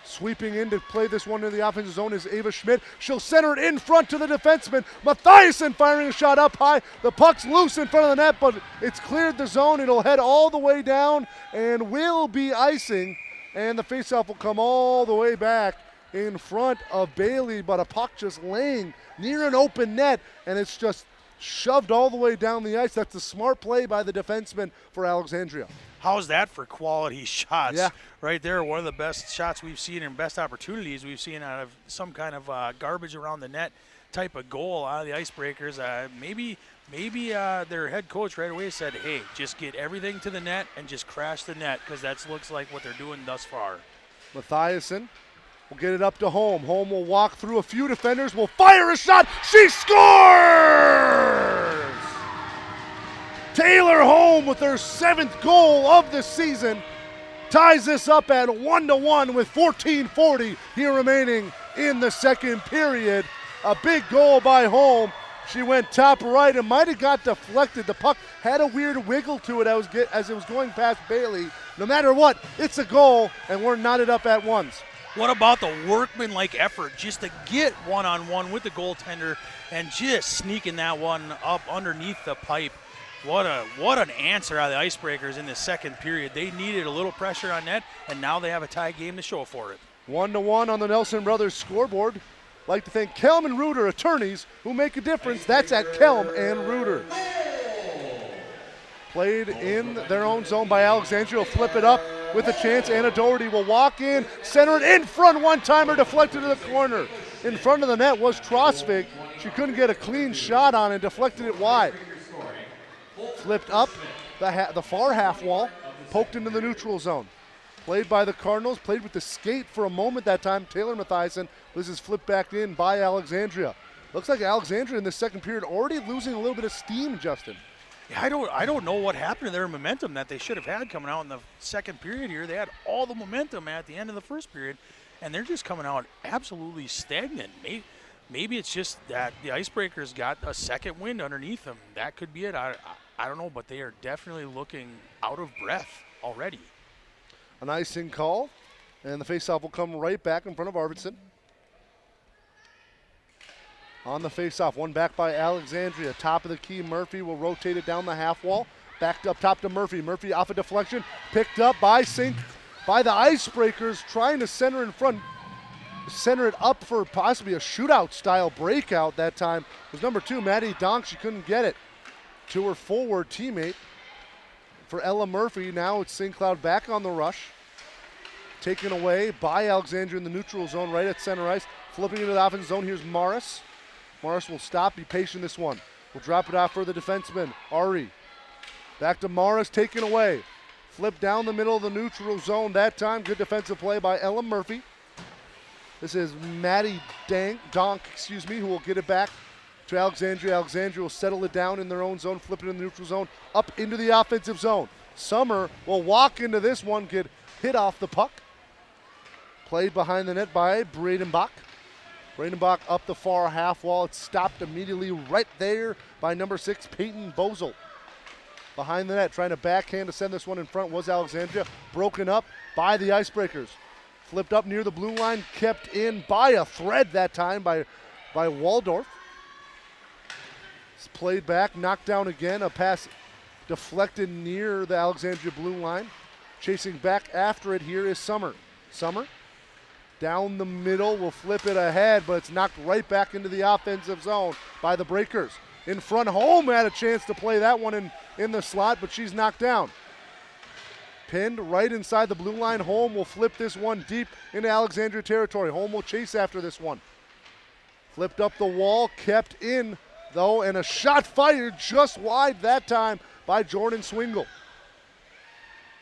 Sweeping in to play this one in the offensive zone is Ava Schmidt. She'll center it in front to the defenseman. Mathiasen firing a shot up high. The puck's loose in front of the net, but it's cleared the zone. It'll head all the way down and will be icing. And the faceoff will come all the way back in front of Bailey, but a puck just laying near an open net, and it's just shoved all the way down the ice. That's a smart play by the defenseman for Alexandria. How's that for quality shots? Yeah. Right there, one of the best shots we've seen and best opportunities we've seen out of some kind of garbage around the net type of goal out of the Icebreakers. Maybe their head coach right away said, hey, just get everything to the net and just crash the net, because that looks like what they're doing thus far. Mathiasen will get it up to Holm. Holm will walk through a few defenders, will fire a shot. She scores! Taylor Holm with her 7th goal of the season ties this up at 1-1 with 14:40 here remaining in the second period. A big goal by Holm. She went top right and might have got deflected. The puck had a weird wiggle to it as it was going past Bailey. No matter what, it's a goal, and we're knotted up at ones. What about the workman-like effort just to get one-on-one with the goaltender and just sneaking that one up underneath the pipe? What an answer out of the Icebreakers in the second period. They needed a little pressure on net, and now they have a tie game to show for it. 1-1 on the Nelson Brothers scoreboard. Like to thank Kelm and Reuter attorneys who make a difference. That's at Kelm and Reuter. Played in their own zone by Alexandria. Will flip it up with a chance. Anna Doherty will walk in, center it in front, one-timer deflected to the corner. In front of the net was Trosvig. She couldn't get a clean shot on it, deflected it wide. Flipped up the far half wall, poked into the neutral zone. Played by the Cardinals, played with the skate for a moment that time. Taylor Mathiasen. This is flipped back in by Alexandria. Looks like Alexandria in the second period already losing a little bit of steam, Justin. Yeah, I don't know what happened to their momentum that they should have had coming out in the second period here. They had all the momentum at the end of the first period, and they're just coming out absolutely stagnant. Maybe it's just that the Icebreakers got a second wind underneath them. That could be it. I don't know, but they are definitely looking out of breath already. An icing call, and the faceoff will come right back in front of Arvidsson. On the faceoff, one back by Alexandria. Top of the key, Murphy will rotate it down the half wall. Backed up top to Murphy. Murphy off a deflection, picked up by the Icebreakers, trying to center in front. Center it up for possibly a shootout-style breakout that time. It was number 2, Maddie Donk. She couldn't get it to her forward teammate. For Ella Murphy, now it's St. Cloud back on the rush. Taken away by Alexandria in the neutral zone right at center ice. Flipping into the offensive zone, here's Morris. Morris will stop, be patient this one. Will drop it off for the defenseman, Ari. Back to Morris, taken away. Flip down the middle of the neutral zone that time. Good defensive play by Ella Murphy. This is Maddie Donk, who will get it back to Alexandria. Alexandria will settle it down in their own zone, flip it in the neutral zone, up into the offensive zone. Summer will walk into this one, get hit off the puck. Played behind the net by Bradenbach. Bradenbach up the far half wall. It's stopped immediately right there by number 6, Peyton Bozel. Behind the net, trying to backhand to send this one in front was Alexandria. Broken up by the Icebreakers. Flipped up near the blue line, kept in by a thread that time by Waldorf. It's played back, knocked down again. A pass deflected near the Alexandria blue line. Chasing back after it here is Summer. Summer down the middle, will flip it ahead, but it's knocked right back into the offensive zone by the Breakers. In front, Holm had a chance to play that one in the slot, but she's knocked down. Pinned right inside the blue line. Holm will flip this one deep into Alexandria territory. Holm will chase after this one. Flipped up the wall, kept in though, and a shot fired just wide that time by Jordan Swingle.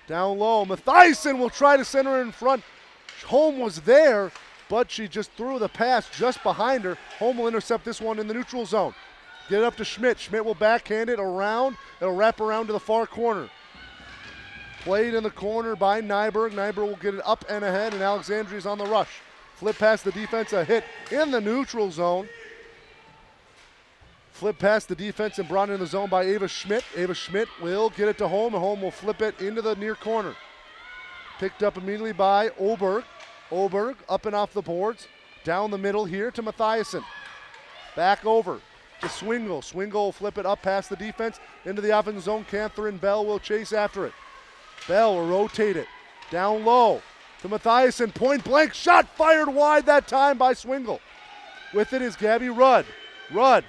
Down low, Mathiasen will try to center in front. Holm was there, but she just threw the pass just behind her. Holm will intercept this one in the neutral zone. Get it up to Schmidt. Schmidt will backhand it around. It'll wrap around to the far corner. Played in the corner by Nyberg. Nyberg will get it up and ahead, and Alexandria's on the rush. Flip past the defense, a hit in the neutral zone. Flip past the defense and brought in the zone by Ava Schmidt. Ava Schmidt will get it to Holm, and Holm will flip it into the near corner. Picked up immediately by Oberg. Oberg up and off the boards. Down the middle here to Mathiasen. Back over to Swingle. Swingle will flip it up past the defense into the offensive zone. Catherine Bell will chase after it. Bell will rotate it. Down low to Mathiasen. Point blank shot fired wide that time by Swingle. With it is Gabby Rudd. Rudd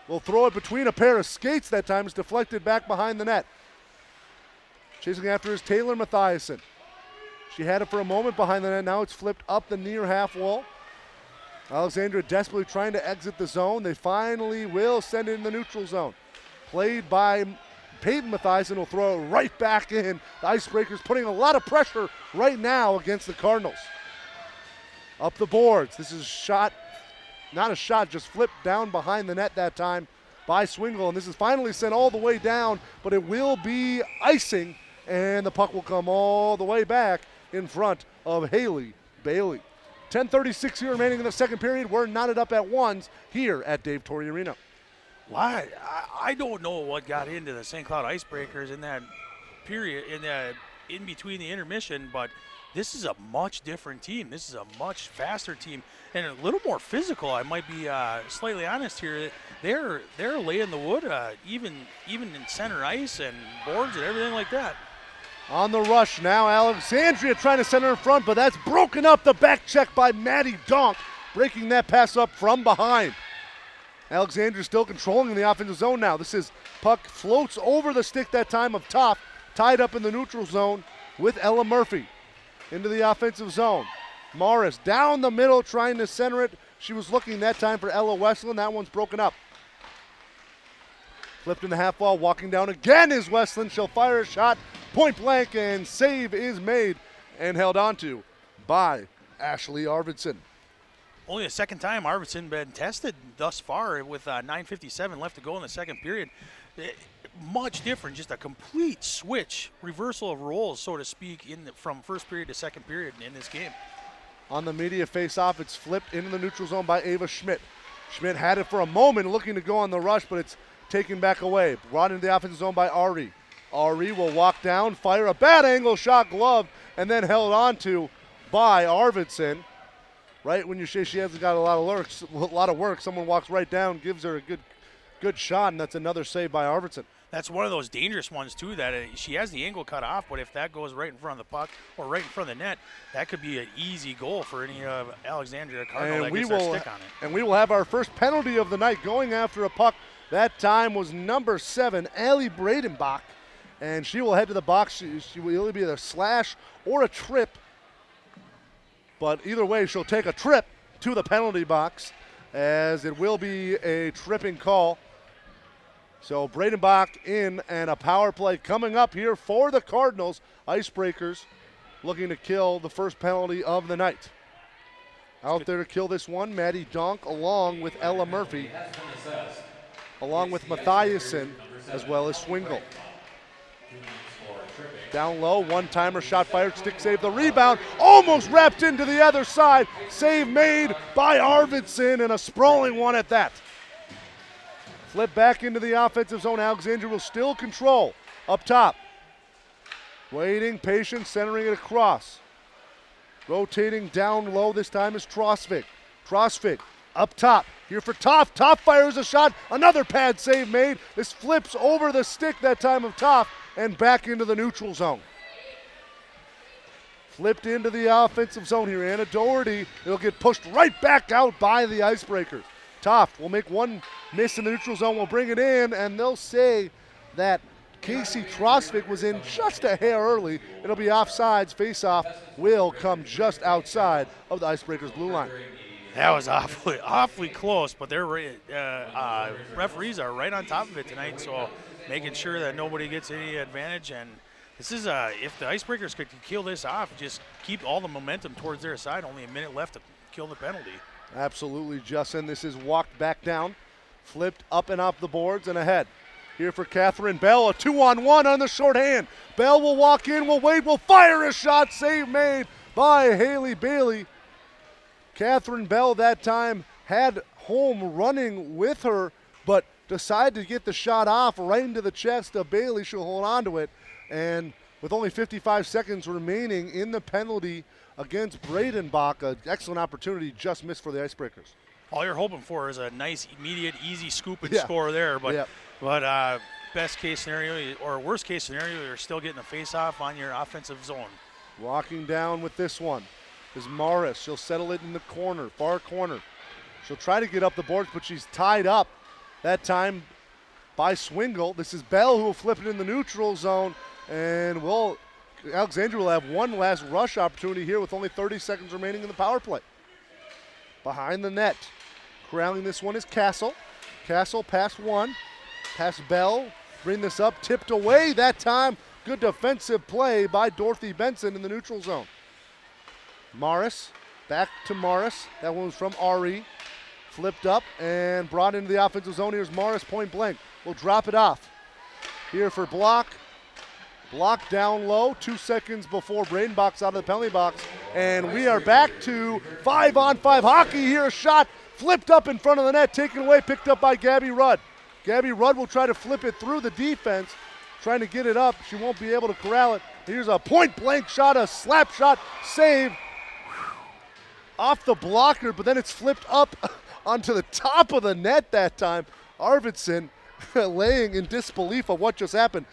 will throw it between a pair of skates that time. It's deflected back behind the net. Chasing after is Taylor Mathiasen. She had it for a moment behind the net. Now it's flipped up the near half wall. Alexandria desperately trying to exit the zone. They finally will send it in the neutral zone. Played by Peyton Mathiasen will throw it right back in. The Icebreakers putting a lot of pressure right now against the Cardinals. Up the boards. This is shot, not a shot, just flipped down behind the net that time by Swingle. And this is finally sent all the way down, but it will be icing, and the puck will come all the way back in front of Haley Bailey. 10:36 here remaining in the second period. We're knotted up at ones here at Dave Torrey Arena. Why? I don't know what got into the St. Cloud Icebreakers in that period, in between the intermission, but this is a much different team. This is a much faster team and a little more physical. I might be slightly honest here. They're laying the wood, even in center ice and boards and everything like that. On the rush now, Alexandria trying to center in front, but that's broken up. The back check by Maddie Donk, breaking that pass up from behind. Alexandria still controlling the offensive zone now. This is puck floats over the stick that time of Toff, tied up in the neutral zone with Ella Murphy. Into the offensive zone. Morris down the middle trying to center it. She was looking that time for Ella Westland. That one's broken up. Flipped in the half wall, walking down again is Westland. She'll fire a shot, point blank, and save is made and held onto by Ashley Arvidsson. Only the second time Arvidsson been tested thus far with 9:57 left to go in the second period. Much different, just a complete switch, reversal of roles, so to speak, from first period to second period in this game. On the media face-off, it's flipped into the neutral zone by Ava Schmidt. Schmidt had it for a moment, looking to go on the rush, but it's taken back away. Brought into the offensive zone by Ari. Ari will walk down, fire a bad angle shot, glove, and then held onto by Arvidsson. Right when you say she hasn't got a lot of work, someone walks right down, gives her a good shot, and that's another save by Arvidsson. That's one of those dangerous ones, too, that she has the angle cut off, but if that goes right in front of the puck or right in front of the net, that could be an easy goal for any of Alexandria Cardinal that gets their stick on it. And we will have our first penalty of the night going after a puck. That time was number 7, Allie Bradenbach, and she will head to the box. She will either be a slash or a trip, but either way, she'll take a trip to the penalty box, as it will be a tripping call. So Bradenbach in, and a power play coming up here for the Cardinals. Icebreakers looking to kill the first penalty of the night. Out there to kill this one, Maddie Donk along with Ella Murphy, along with Mathiasen, as well as Swingle. Down low, one-timer shot fired, stick save, the rebound, almost wrapped into the other side. Save made by Arvidsson, and a sprawling one at that. Flip back into the offensive zone. Alexandria will still control up top. Waiting, patient, centering it across. Rotating down low, this time is Trosvik. Trosvik up top, here for Toff. Toff fires a shot, another pad save made. This flips over the stick that time of Toff and back into the neutral zone. Flipped into the offensive zone here. Anna Doherty, it'll get pushed right back out by the Icebreakers. Toff will make one miss in the neutral zone, will bring it in, and they'll say that Casey Trosvik was in just a hair early. It'll be offsides. Face-off will come just outside of the Icebreakers' blue line. That was awfully close, but their referees are right on top of it tonight, so making sure that nobody gets any advantage. And this is if the Icebreakers could kill this off, just keep all the momentum towards their side. Only a minute left to kill the penalty. Absolutely, Justin. This is walked back down, flipped up and off the boards and ahead. Here for Catherine Bell, a 2-on-1 on the short hand. Bell will walk in, will wait, will fire a shot. Save made by Haley Bailey. Catherine Bell that time had home running with her, but decided to get the shot off right into the chest of Bailey. She'll hold on to it, and with only 55 seconds remaining in the penalty against Bradenbach. An excellent opportunity just missed for the Icebreakers. All you're hoping for is a nice, immediate, easy scoop and Yeah. score there. But, Yep. but best case scenario or worst case scenario, you're still getting a face-off on your offensive zone. Walking down with this one is Morris. She'll settle it in the corner, far corner. She'll try to get up the boards, but she's tied up that time by Swingle. This is Bell who will flip it in the neutral zone, and Alexandria will have one last rush opportunity here with only 30 seconds remaining in the power play. Behind the net, corralling this one is Castle. Castle past one, past Bell, bring this up, tipped away that time. Good defensive play by Dorothy Benson in the neutral zone. Morris, back to Morris. That one was from Ari. Flipped up and brought into the offensive zone. Here's Morris, point blank. We'll drop it off. Here for Block. Block down low, 2 seconds before Bradenbach's out of the penalty box. And we are back to 5-on-5 hockey here. A shot flipped up in front of the net, taken away, picked up by Gabby Rudd. Gabby Rudd will try to flip it through the defense, trying to get it up. She won't be able to corral it. Here's a point blank shot, a slap shot, save off the blocker, but then it's flipped up onto the top of the net that time. Arvidsson laying in disbelief of what just happened.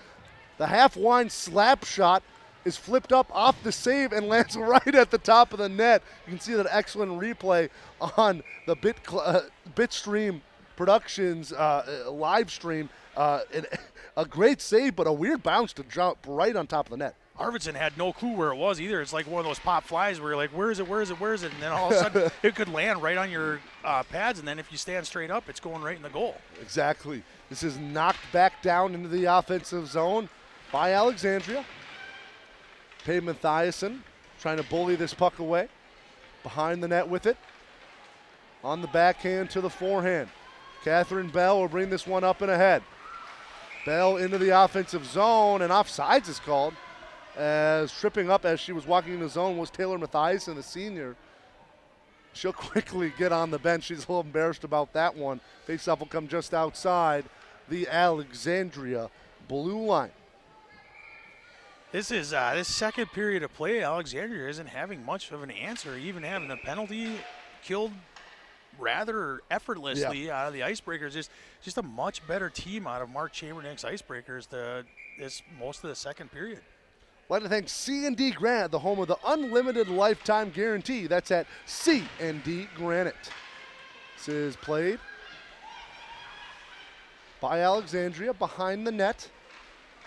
The half-wind slap shot is flipped up off the save and lands right at the top of the net. You can see that excellent replay on the Bitstream Productions live stream. A great save, but a weird bounce to jump right on top of the net. Arvidsson had no clue where it was either. It's like one of those pop flies where you're like, where is it, where is it, where is it? And then all of a sudden it could land right on your pads, and then if you stand straight up, it's going right in the goal. Exactly. This is knocked back down into the offensive zone by Alexandria. Paige Mathiasen trying to bully this puck away. Behind the net with it. On the backhand to the forehand. Catherine Bell will bring this one up and ahead. Bell into the offensive zone, and offsides is called. As tripping up as she was walking in the zone was Taylor Mathiasen, the senior. She'll quickly get on the bench. She's a little embarrassed about that one. Faceoff will come just outside the Alexandria blue line. This is this second period of play. Alexandria isn't having much of an answer, even having the penalty killed rather effortlessly out of the Icebreakers. Just a much better team out of Mark Chambernick's Icebreakers this most of the second period. I'd like to thank C&D Granite, the home of the unlimited lifetime guarantee. That's at C&D Granite. This is played by Alexandria behind the net.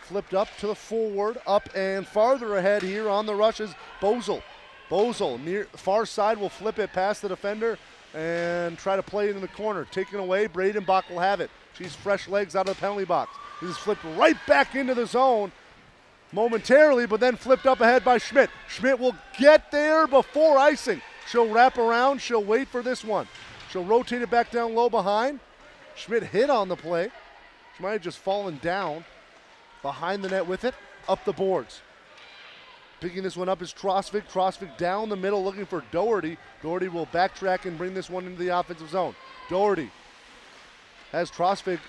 Flipped up to the forward, up and farther ahead here on the rushes. Bozel. Bozel near far side will flip it past the defender and try to play it in the corner. Taken away, Bradenbach will have it. She's fresh legs out of the penalty box. This is flipped right back into the zone momentarily, but then flipped up ahead by Schmidt. Schmidt will get there before icing. She'll wrap around. She'll wait for this one. She'll rotate it back down low behind. Schmidt hit on the play. She might have just fallen down. Behind the net with it, up the boards. Picking this one up is Trosvik. Trosvik down the middle looking for Doherty. Doherty will backtrack and bring this one into the offensive zone. Doherty has Trosvik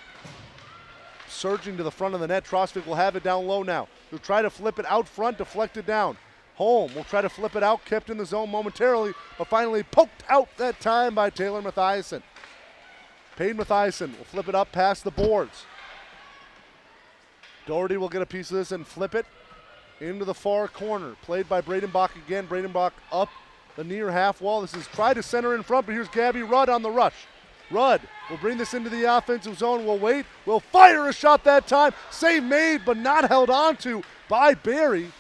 surging to the front of the net. Trosvik will have it down low now. He'll try to flip it out front, deflect it down. Holm will try to flip it out, kept in the zone momentarily, but finally poked out that time by Taylor Mathiasen. Paige Mathiasen will flip it up past the boards. Doherty will get a piece of this and flip it into the far corner. Played by Bradenbach again. Bradenbach up the near half wall. This is tried to center in front, but here's Gabby Rudd on the rush. Rudd will bring this into the offensive zone. Will wait. Will fire a shot that time. Save made, but not held on to by Bailey,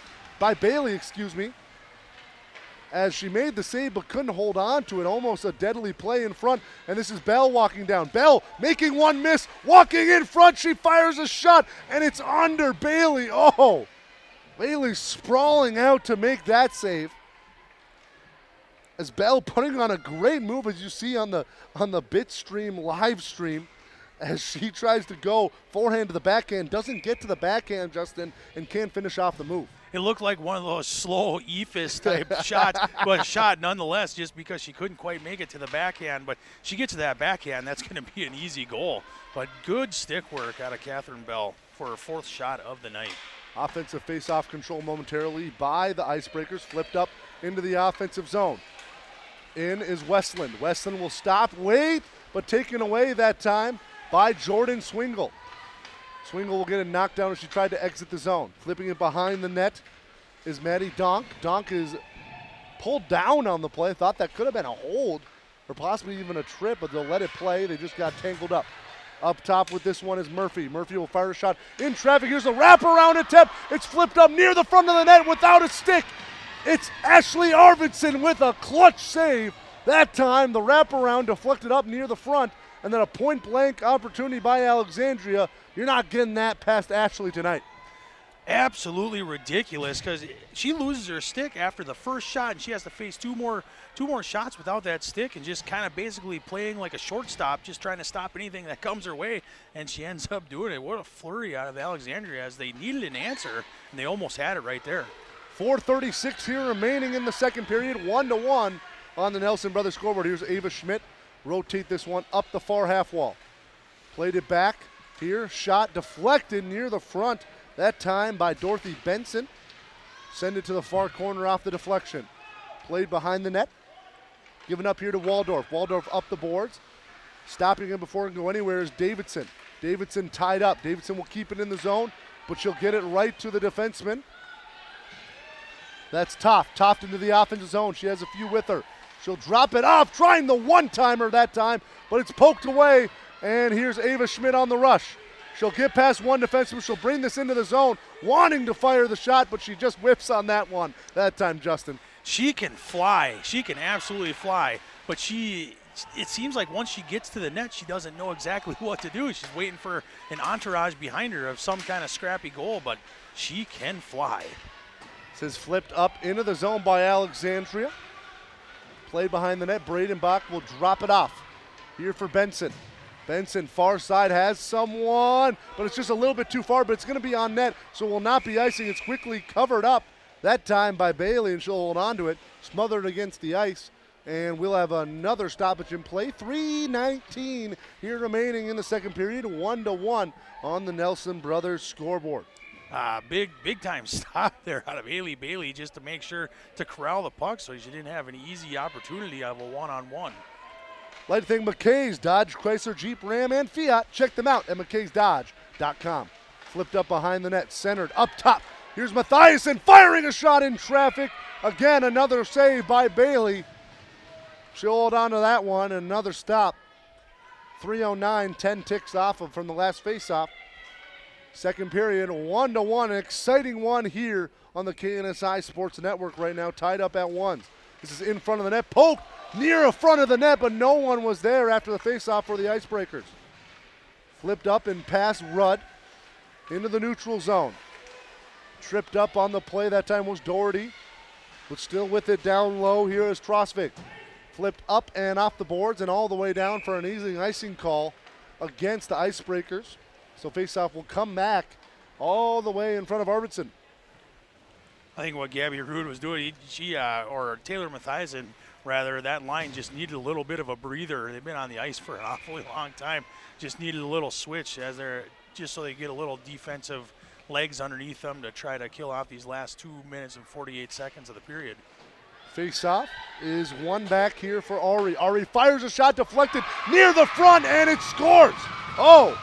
as she made the save but couldn't hold on to it. Almost a deadly play in front, and this is Bell walking down. Bell making one miss, walking in front. She fires a shot, and it's under Bailey. Oh, Bailey sprawling out to make that save. As Bell putting on a great move, as you see on the Bitstream live stream, as she tries to go forehand to the backhand, doesn't get to the backhand, Justin, and can't finish off the move. It looked like one of those slow ephus type shots, but a shot nonetheless, just because she couldn't quite make it to the backhand. But she gets to that backhand, that's going to be an easy goal. But good stick work out of Catherine Bell for her fourth shot of the night. Offensive face-off control momentarily by the Icebreakers, flipped up into the offensive zone. In is Westland. Westland will stop, wait, but taken away that time by Jordan Swingle. Swingle will get a knockdown as she tried to exit the zone. Flipping it behind the net is Maddie Donk. Donk is pulled down on the play. Thought that could have been a hold or possibly even a trip, but they'll let it play. They just got tangled up. Up top with this one is Murphy. Murphy will fire a shot in traffic. Here's a wraparound attempt. It's flipped up near the front of the net without a stick. It's Ashley Arvidsson with a clutch save. That time the wraparound deflected up near the front, and then a point-blank opportunity by Alexandria. You're not getting that past Ashley tonight. Absolutely ridiculous, because she loses her stick after the first shot, and she has to face two more shots without that stick, and just kind of basically playing like a shortstop, just trying to stop anything that comes her way, and she ends up doing it. What a flurry out of Alexandria, as they needed an answer, and they almost had it right there. 4:36 here remaining in the second period, 1-1 on the Nelson Brothers scoreboard. Here's Ava Schmidt. Rotate this one up the far half wall. Played it back here. Shot deflected near the front. That time by Dorothy Benson. Send it to the far corner off the deflection. Played behind the net. Given up here to Waldorf. Waldorf up the boards. Stopping him before he can go anywhere is Davidson. Davidson tied up. Davidson will keep it in the zone, but she'll get it right to the defenseman. That's Toft. Toft into the offensive zone. She has a few with her. She'll drop it off, trying the one-timer that time, but it's poked away, and here's Ava Schmidt on the rush. She'll get past one defenseman. She'll bring this into the zone, wanting to fire the shot, but she just whiffs on that one that time, Justin. She can fly. She can absolutely fly, but it seems like once she gets to the net, she doesn't know exactly what to do. She's waiting for an entourage behind her of some kind of scrappy goal, but she can fly. This is flipped up into the zone by Alexandria. Played behind the net. Braden Bach will drop it off. Here for Benson. Benson, far side, has someone, but it's just a little bit too far, but it's going to be on net, so will not be icing. It's quickly covered up that time by Bailey, and she'll hold on to it, smothered against the ice, and we'll have another stoppage in play. 3:19 here remaining in the second period, 1-1 on the Nelson Brothers scoreboard. Big time stop there out of Haley Bailey just to make sure to corral the puck so she didn't have an easy opportunity of a one-on-one. Like to thank McKay's Dodge, Chrysler, Jeep, Ram, and Fiat. Check them out at mckaysdodge.com. Flipped up behind the net, centered up top. Here's Mathiasen firing a shot in traffic. Again, another save by Bailey. She'll hold on to that one. Another stop. 3:09, 10 ticks off from the last faceoff. Second period, 1-1. An exciting one here on the KNSI Sports Network right now, tied up at 1. This is in front of the net. Poked near the front of the net, but no one was there after the faceoff for the Icebreakers. Flipped up and past Rudd into the neutral zone. Tripped up on the play. That time was Doherty, but still with it down low. Here is Trosvik. Flipped up and off the boards and all the way down for an easy icing call against the Icebreakers. So faceoff will come back all the way in front of Arvidsson. I think what Gabby Rude was doing, or Taylor Mathiasen, rather, that line just needed a little bit of a breather. They've been on the ice for an awfully long time. Just needed a little switch just so they get a little defensive legs underneath them to try to kill off these last 2 minutes and 48 seconds of the period. Face-off is one back here for Ari. Ari fires a shot deflected near the front, and it scores. Oh!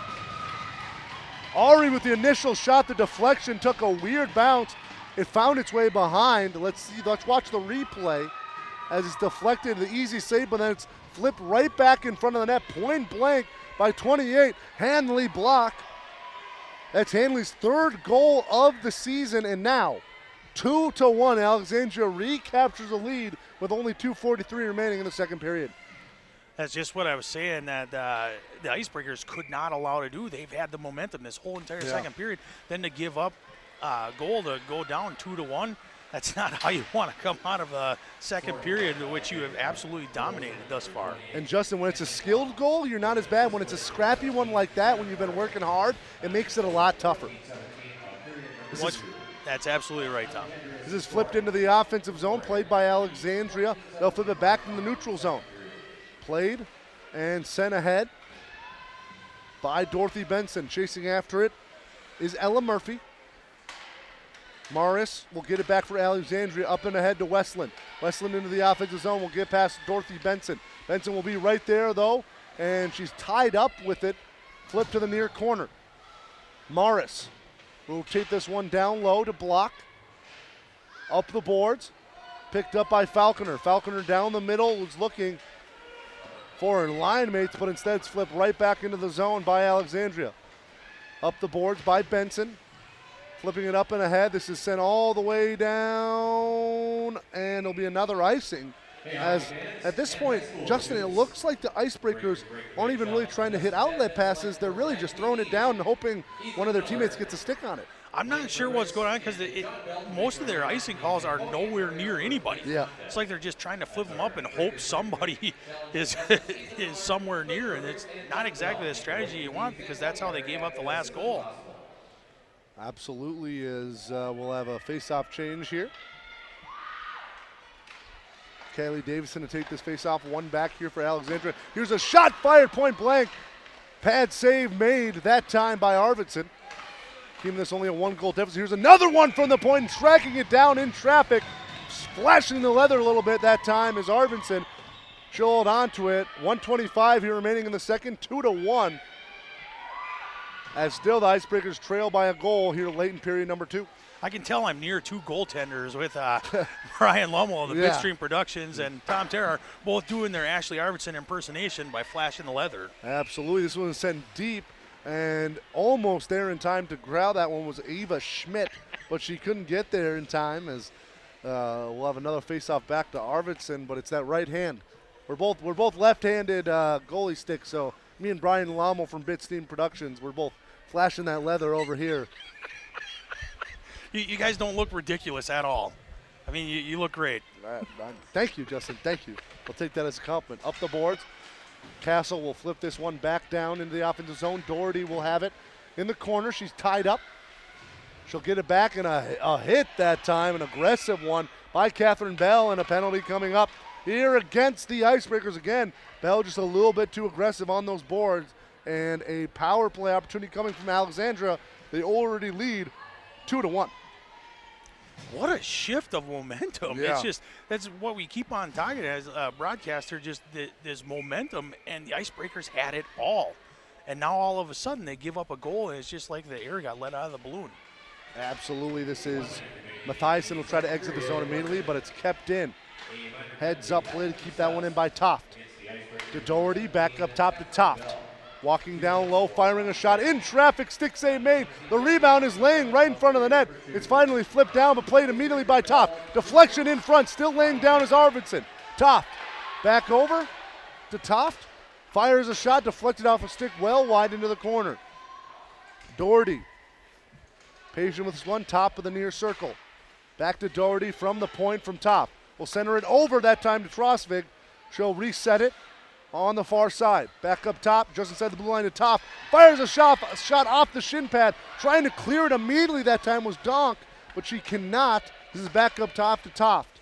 Ari with the initial shot, the deflection took a weird bounce. It found its way behind. Let's watch the replay as it's deflected, the easy save, but then it's flipped right back in front of the net, point blank by 28. Hanley block. That's Hanley's third goal of the season, and now 2-1. Alexandria recaptures the lead with only 2:43 remaining in the second period. That's just what I was saying, that the Icebreakers could not allow to do. They've had the momentum this whole entire second period. Then to give up goal to go down 2-1, that's not how you want to come out of a second period, which you have absolutely dominated thus far. And Justin, when it's a skilled goal, you're not as bad. When it's a scrappy one like that, when you've been working hard, it makes it a lot tougher. That's absolutely right, Tom. This is flipped into the offensive zone, played by Alexandria. They'll flip it back in the neutral zone. Played and sent ahead by Dorothy Benson. Chasing after it is Ella Murphy. Morris will get it back for Alexandria, up and ahead to Westland. Westland into the offensive zone, will get past Dorothy Benson. Benson will be right there, though, and she's tied up with it. Flip to the near corner. Morris will take this one down low to block. Up the boards, picked up by Falconer. Falconer down the middle was looking for line mates, but instead it's flipped right back into the zone by Alexandria. Up the boards by Benson. Flipping it up and ahead. This is sent all the way down, and it'll be another icing. As at this point, Justin, it looks like the Icebreakers aren't even really trying to hit outlet passes. They're really just throwing it down and hoping one of their teammates gets a stick on it. I'm not sure what's going on because most of their icing calls are nowhere near anybody. Yeah. It's like they're just trying to flip them up and hope somebody is somewhere near, and it's not exactly the strategy you want because that's how they gave up the last goal. Absolutely is. We'll have a face-off change here. Kaylee Davison to take this face-off. One back here for Alexandria. Here's a shot fired point blank. Pad save made that time by Arvidsson. Keeping this only a 1-goal deficit. Here's another one from the point, tracking it down in traffic. Splashing the leather a little bit that time as Arvidsson. She'll hold on to it. 1:25 here remaining in the second, 2-1. As still the Icebreakers trail by a goal here late in period number 2. I can tell I'm near two goaltenders with Brian Lummel of the Bitstream Productions and Tom Terrar both doing their Ashley Arvidsson impersonation by flashing the leather. Absolutely. This one was sent deep and almost there in time to grab that one was Eva Schmidt, but she couldn't get there in time as we'll have another face-off back to Arvidsson, but it's that right hand. We're both left-handed goalie sticks, so me and Brian Lummel from Bitstream Productions, we're both flashing that leather over here. You guys don't look ridiculous at all. I mean, you look great. Thank you, Justin. Thank you. We'll take that as a compliment. Up the boards. Castle will flip this one back down into the offensive zone. Doherty will have it in the corner. She's tied up. She'll get it back and a hit that time, an aggressive one by Catherine Bell, and a penalty coming up here against the Icebreakers again. Bell just a little bit too aggressive on those boards, and a power play opportunity coming from Alexandria. They already lead 2-1. What a shift of momentum. Yeah. That's what we keep on talking as a broadcaster, just this momentum, and the Icebreakers had it all. And now all of a sudden they give up a goal, and it's just like the air got let out of the balloon. Absolutely. This is Mathiasen will try to exit the zone immediately, but it's kept in. Heads up play to keep that one in by Toft. To Doherty, back up top to Toft. Walking down low, firing a shot in traffic, stick save made. The rebound is laying right in front of the net. It's finally flipped down, but played immediately by Toft. Deflection in front, still laying down is Arvidsson. Toft, back over to Toft. Fires a shot, deflected off a stick well wide into the corner. Doherty, patient with this one, top of the near circle. Back to Doherty from the point from Toft. We'll center it over that time to Trosvig. She'll reset it on the far side. Back up top, just inside the blue line to Toft. Fires a shot off the shin pad. Trying to clear it immediately that time was Donk, but she cannot. This is back up top to Toft.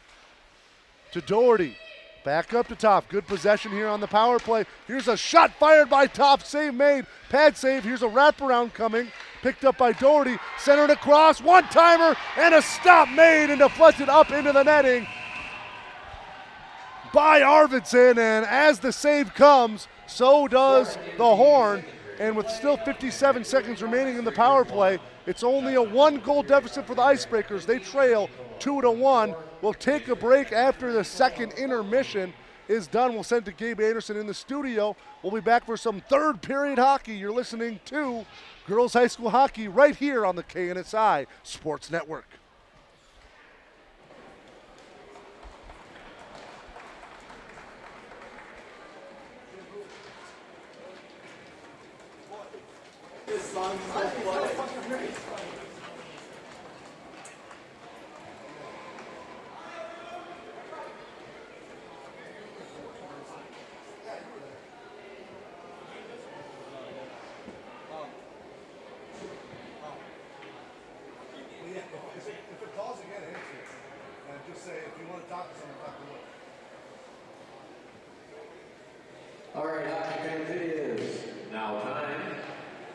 To Doherty. Back up to Toft. Good possession here on the power play. Here's a shot fired by Toft. Save made. Pad save. Here's a wraparound coming. Picked up by Doherty. Centered across. One-timer and a stop made and deflected up into the netting by Arvidsson, and as the save comes, so does the horn. And with still 57 seconds remaining in the power play, it's only a 1-goal deficit for the Icebreakers. They trail 2-1. We'll take a break after the second intermission is done. We'll send it to Gabe Anderson in the studio. We'll be back for some third period hockey. You're listening to Girls High School Hockey right here on the KNSI Sports Network. If it calls again, answer it. And just say, if you want to talk to someone, talk to All right, hockey fans, it is now time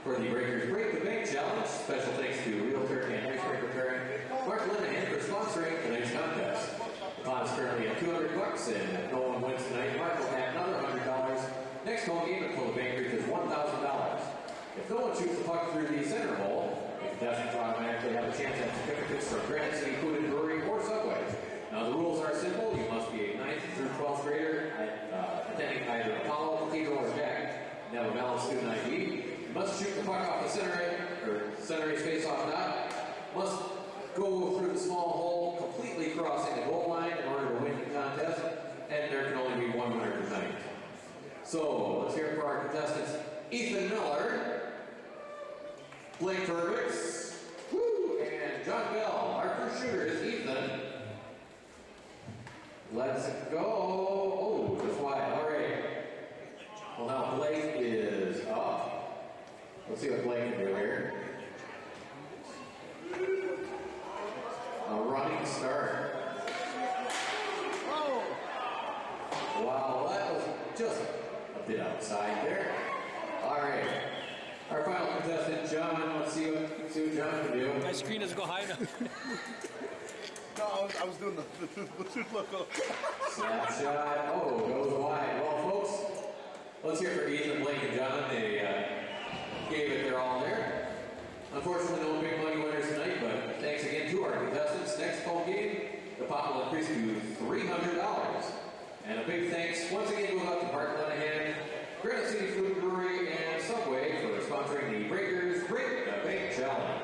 for the Breakers Break the Bank Challenge. Special thanks to Realtor and Icebreaker Parent Mark Linehan for sponsoring tonight's contest. The pot is currently at $200, and if no one wins tonight, Mark will add another $100. Next home game until the bank reaches $1,000. If no one shoots the puck through the center hole, the contestants automatically have a chance at certificates from Granite City Food and Brewery or Subway. Now, the rules are simple. You must be a 9th through 12th grader attending either Apollo, Cathedral, or Jack, and have a valid student ID. You must shoot the puck off the center ice face-off dot. Must go through the small hole, completely crossing the goal line in order to win the contest, and there can only be one winner tonight. So, let's hear it for our contestants. Ethan Miller, Blake Purvix, and John Bell. Our first shooter is Ethan. Let's go. Oh, just wide. All right. Well, now Blake is up. Let's see what Blake can do here. A running start. Wow, that was just a bit outside there. All right. Our final contestant, John. Let's see what John can do. My screen doesn't go high enough. No, I was doing the look up. Snapshot. Oh, goes wide. Well, folks, let's hear it for Ethan, Blake, and John. They gave it their all there. Unfortunately, no big money winners tonight, but thanks again to our contestants. Next home game, the pot will increase to $300. And a big thanks once again goes out to Mark Linehan, Granite City Food Brewery, and Subway for sponsoring the Breakers Break the Bank Challenge.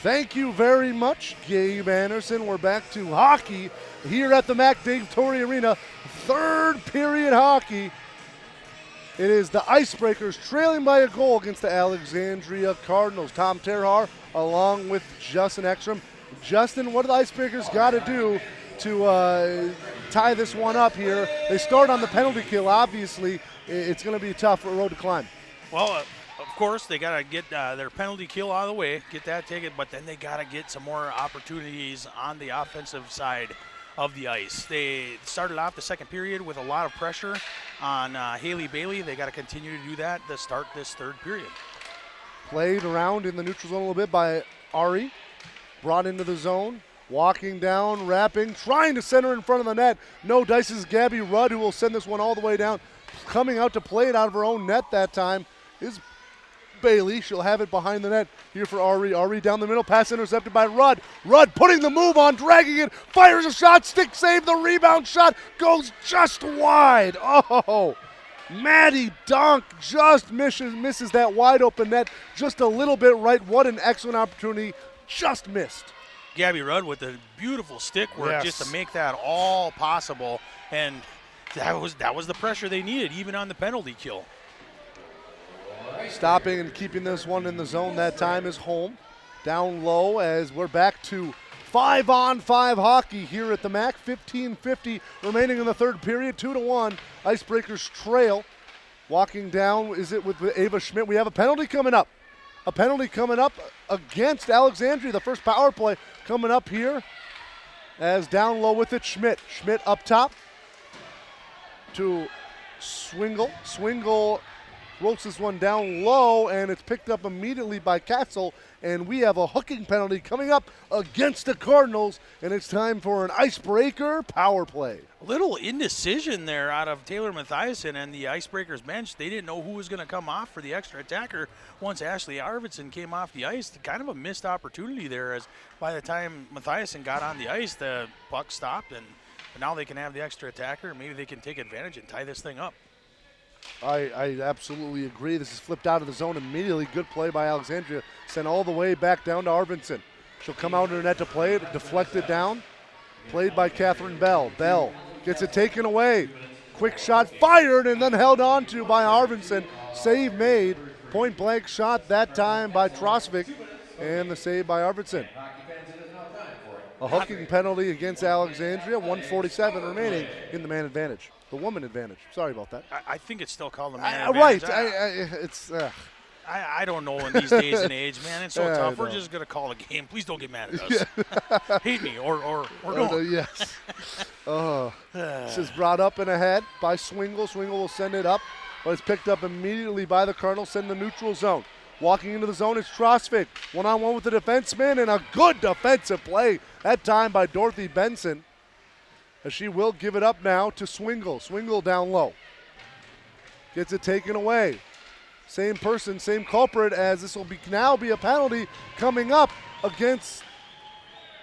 Thank you very much, Gabe Anderson. We're back to hockey here at the Mac Dave Torrey Arena. Third period hockey. It is the Icebreakers trailing by a goal against the Alexandria Cardinals. Tom Terhar along with Justin Ekstrom. Justin, what do the Icebreakers got to do to tie this one up here? They start on the penalty kill, obviously. It's going to be a tough road to climb. Well, of course, they got to get their penalty kill out of the way, get that taken, but then they got to get some more opportunities on the offensive side of the ice. They started off the second period with a lot of pressure on Haley Bailey. They got to continue to do that to start this third period. Played around in the neutral zone a little bit by Ari. Brought into the zone. Walking down, wrapping, trying to center in front of the net. No dices Gabby Rudd, who will send this one all the way down. Coming out to play it out of her own net that time is Bailey. She'll have it behind the net here for Ari. Ari down the middle, pass intercepted by Rudd. Rudd putting the move on, dragging it, fires a shot, stick save, the rebound shot goes just wide. Oh, Maddie Dunk just misses that wide open net just a little bit right. What an excellent opportunity, just missed. Gabby Rudd with the beautiful stick work just to make that all possible, and that was the pressure they needed, even on the penalty kill. Stopping and keeping this one in the zone that time is Home. Down low as we're back to 5-on-5 hockey here at the MAC. 15:50 remaining in the third period, 2-1. Icebreakers trail. Walking down, is it with Ava Schmidt? We have a penalty coming up. A penalty coming up against Alexandria. The first power play coming up here as down low with it, Schmidt. Schmidt up top to Swingle. Swingle rolls this one down low, and it's picked up immediately by Castle, and we have a hooking penalty coming up against the Cardinals, and it's time for an icebreaker power play. A little indecision there out of Taylor Mathiasen and the Icebreakers bench. They didn't know who was going to come off for the extra attacker once Ashley Arvidsson came off the ice. Kind of a missed opportunity there, as by the time Mathiasen got on the ice, the puck stopped, and now they can have the extra attacker. Maybe they can take advantage and tie this thing up. I absolutely agree. This is flipped out of the zone immediately. Good play by Alexandria. Sent all the way back down to Arvidsson. She'll come out in her net to play it. Deflected down. Played by Catherine Bell. Bell gets it taken away. Quick shot fired and then held on to by Arvidsson. Save made. Point blank shot that time by Trosvik. And the save by Arvidsson. A hooking penalty against Alexandria. 1:47 remaining in the man advantage. The woman advantage. Sorry about that. I think it's still called the man advantage. Right. I don't know in these days and age, man. It's so tough. We're just going to call the game. Please don't get mad at us. Hate me or don't. Yes. This is brought up and ahead by Swingle. Swingle will send it up, but it's picked up immediately by the Cardinals, send the neutral zone. Walking into the zone is Trosvik. One-on-one with the defenseman, and a good defensive play that time by Dorothy Benson, as she will give it up now to Swingle. Swingle down low. Gets it taken away. Same person, same culprit, as this will now be a penalty coming up against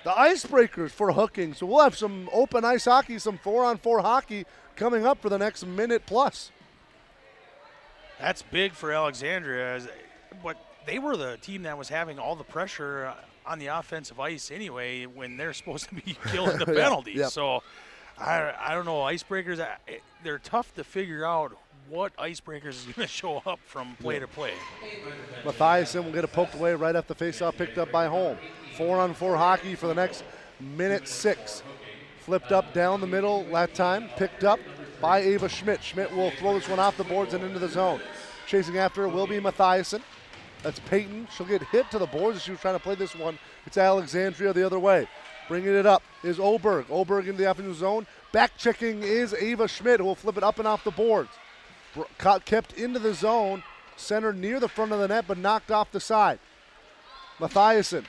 the Icebreakers for hooking. So we'll have some open ice hockey, some 4-on-4 hockey coming up for the next minute plus. That's big for Alexandria, but they were the team that was having all the pressure on the offensive ice anyway when they're supposed to be killing the penalties. Yep. So I don't know. Icebreakers, they're tough to figure out what Icebreakers is going to show up from play to play. Mathiasen will get it poked away right off the faceoff, picked up by Holm. 4-on-4 hockey for the next minute 6. Flipped up down the middle that time, picked up by Ava Schmidt. Schmidt will throw this one off the boards and into the zone. Chasing after her will be Mathiasen. That's Peyton. She'll get hit to the boards as she was trying to play this one. It's Alexandria the other way. Bringing it up is Oberg. Oberg into the offensive zone. Back checking is Ava Schmidt, who will flip it up and off the boards. Kept into the zone, centered near the front of the net, but knocked off the side. Mathiasen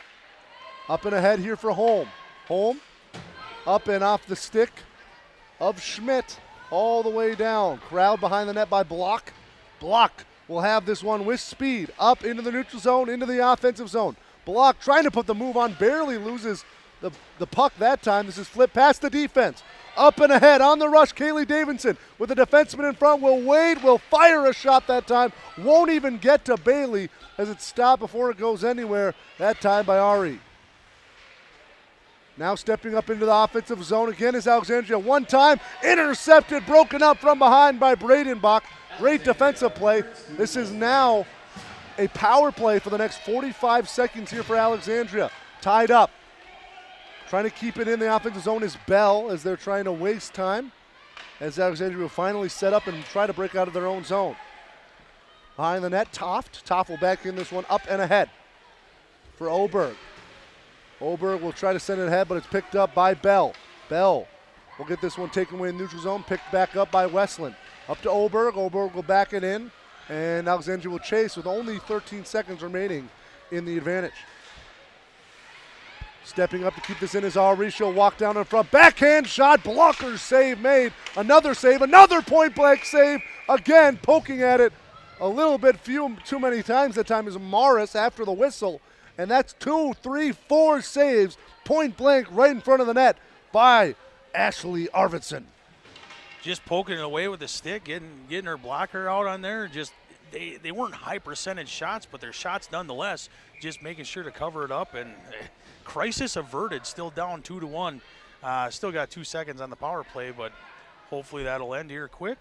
up and ahead here for Holm. Holm up and off the stick of Schmidt all the way down. Crowd behind the net by Block. Block will have this one with speed up into the neutral zone, into the offensive zone. Block trying to put the move on, barely loses the puck that time. This is flipped past the defense. Up and ahead on the rush, Kaylee Davidson with the defenseman in front. Will fire a shot that time. Won't even get to Bailey as it's stopped before it goes anywhere, that time by Ari. Now stepping up into the offensive zone again is Alexandria. One time, intercepted, broken up from behind by Bradenbach. Great defensive play. This is now a power play for the next 45 seconds here for Alexandria. Tied up. Trying to keep it in the offensive zone is Bell as they're trying to waste time, as Alexandria will finally set up and try to break out of their own zone. Behind the net, Toft. Toft will back in this one up and ahead for Oberg. Oberg will try to send it ahead, but it's picked up by Bell. Bell will get this one taken away in neutral zone, picked back up by Westland. Up to Oberg. Oberg will back it in, and Alexandria will chase with only 13 seconds remaining in the advantage. Stepping up to keep this in is Ari. She'll walk down in front. Backhand shot. Blocker save made. Another save. Another point blank save. Again, poking at it a little bit too many times. That time is Morris after the whistle. And that's 2, 3, 4 saves, point blank, right in front of the net by Ashley Arvidsson. Just poking it away with the stick, getting her blocker out on there. Just they weren't high percentage shots, but they're shots nonetheless. Just making sure to cover it up, and crisis averted. Still down 2-1. Still got 2 seconds on the power play, but hopefully that'll end here quick.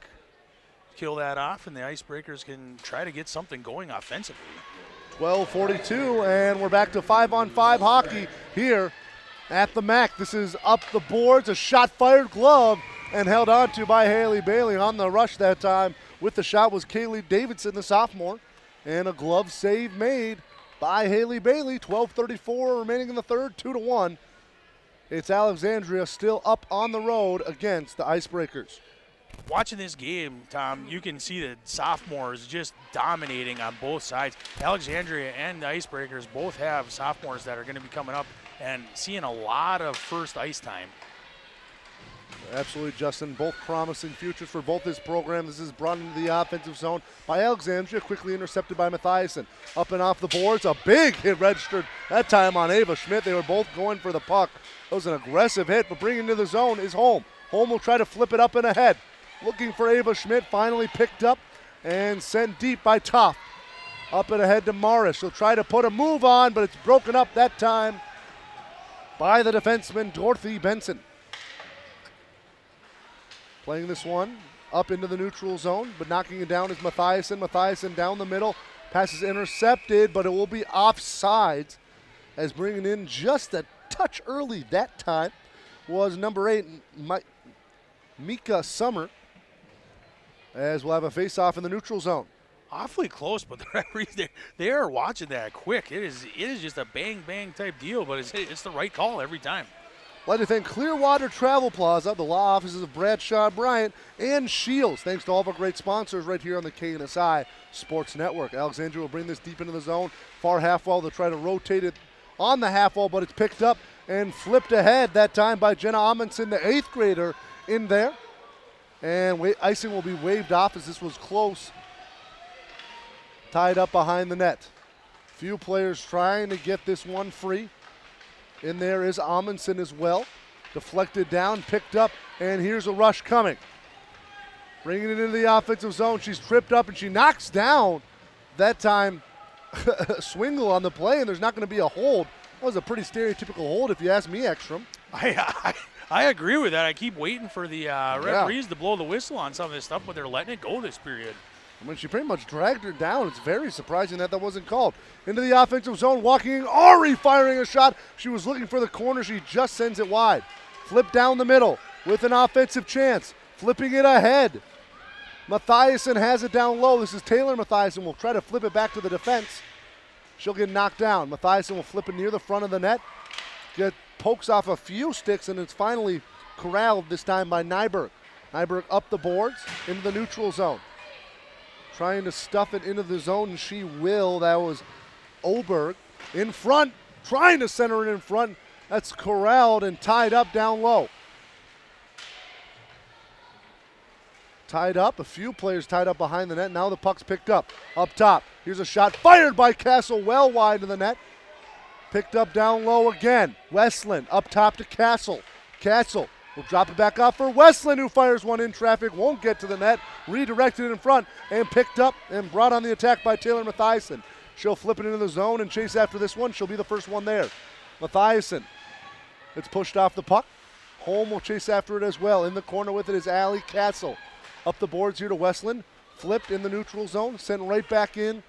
Kill that off, and the Icebreakers can try to get something going offensively. 12:42, and we're back to 5-on-5 hockey here at the MAC. This is up the boards, a shot fired, glove, and held on to by Haley Bailey. On the rush that time with the shot was Kaylee Davidson, the sophomore, and a glove save made by Haley Bailey. 12:34 remaining in the third, 2-1. It's Alexandria still up on the road against the Icebreakers. Watching this game, Tom, you can see the sophomores just dominating on both sides. Alexandria and the Icebreakers both have sophomores that are going to be coming up and seeing a lot of first ice time. Absolutely, Justin. Both promising futures for both this program. This is brought into the offensive zone by Alexandria, quickly intercepted by Mathiasen. Up and off the boards, a big hit registered that time on Ava Schmidt. They were both going for the puck. That was an aggressive hit, but bringing to the zone is Holm. Holm will try to flip it up and ahead. Looking for Ava Schmidt, finally picked up and sent deep by Toff. Up and ahead to Morris. She'll try to put a move on, but it's broken up that time by the defenseman, Dorothy Benson. Playing this one up into the neutral zone, but knocking it down is Mathiasen. Mathiasen down the middle. Pass is intercepted, but it will be offsides, as bringing in just a touch early that time was number 8, Mika Summer, as we'll have a face-off in the neutral zone. Awfully close, but the referees, they are watching that quick. It is just a bang-bang type deal, but it's the right call every time. I'd like to thank Clearwater Travel Plaza, the law offices of Bradshaw Bryant, and Shields. Thanks to all of our great sponsors right here on the KNSI Sports Network. Alexandria will bring this deep into the zone. Far half wall. They'll try to rotate it on the half wall, but it's picked up and flipped ahead that time by Jenna Amundsen, the 8th grader, in there. And icing will be waved off as this was close. Tied up behind the net. Few players trying to get this one free. In there is Amundsen as well. Deflected down, picked up, and here's a rush coming. Bringing it into the offensive zone. She's tripped up and she knocks down that time Swingle on the play, and there's not going to be a hold. That was a pretty stereotypical hold if you ask me, Ekstrom. I agree with that. I keep waiting for the referees to blow the whistle on some of this stuff, but they're letting it go this period. I mean, she pretty much dragged her down. It's very surprising that wasn't called. Into the offensive zone, walking in, Ari firing a shot. She was looking for the corner. She just sends it wide. Flip down the middle with an offensive chance. Flipping it ahead. Mathiasen has it down low. This is Taylor Mathiasen. Will try to flip it back to the defense. She'll get knocked down. Mathiasen will flip it near the front of the net. Pokes off a few sticks, and it's finally corralled this time by Nyberg. Nyberg up the boards into the neutral zone. Trying to stuff it into the zone, and she will. That was Oberg in front, trying to center it in front. That's corralled and tied up down low. Tied up, a few players tied up behind the net. Now the puck's picked up top. Here's a shot fired by Castle, well wide of the net. Picked up down low again. Westland up top to Castle. Castle will drop it back off for Westland, who fires one in traffic, won't get to the net. Redirected in front and picked up and brought on the attack by Taylor Mathiasen. She'll flip it into the zone and chase after this one. She'll be the first one there. Mathiasen. It's pushed off the puck. Holm will chase after it as well. In the corner with it is Allie Castle. Up the boards here to Westland. Flipped in the neutral zone. Sent right back in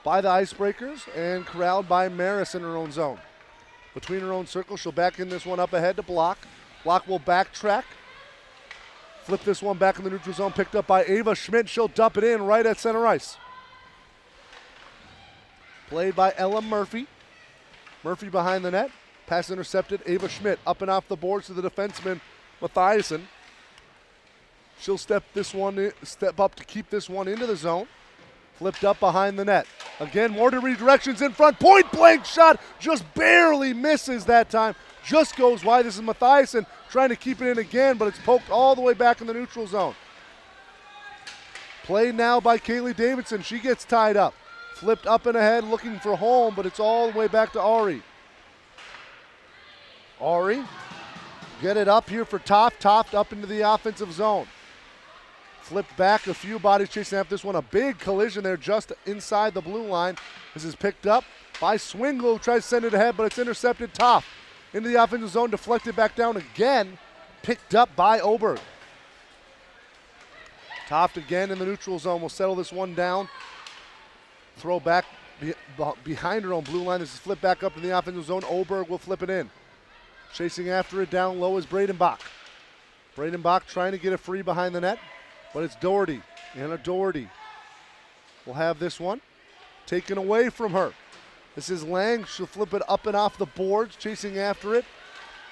by the Icebreakers and corralled by Maris in her own zone. Between her own circle, she'll back in this one up ahead to Block. Block will backtrack. Flip this one back in the neutral zone, picked up by Ava Schmidt. She'll dump it in right at center ice. Played by Ella Murphy. Murphy behind the net. Pass intercepted. Ava Schmidt up and off the boards to the defenseman, Mathiasen. She'll step up to keep this one into the zone. Flipped up behind the net. Again, more to redirections in front. Point blank shot. Just barely misses that time. Just goes wide. This is Mathiasen trying to keep it in again, but it's poked all the way back in the neutral zone. Play now by Kaylee Davidson. She gets tied up. Flipped up and ahead looking for home, but it's all the way back to Ari. Ari, get it up here for Toft. Toft up into the offensive zone. Flipped back, a few bodies chasing after this one. A big collision there just inside the blue line. This is picked up by Swingle, who tries to send it ahead, but it's intercepted. Toft into the offensive zone, deflected back down again. Picked up by Oberg. Toft again in the neutral zone. Will settle this one down. Throw back behind her own blue line. This is flipped back up to the offensive zone. Oberg will flip it in. Chasing after it down low is Bradenbach. Bradenbach trying to get a free behind the net, but it's Doherty. Anna Doherty will have this one taken away from her. This is Lang. She'll flip it up and off the boards, chasing after it.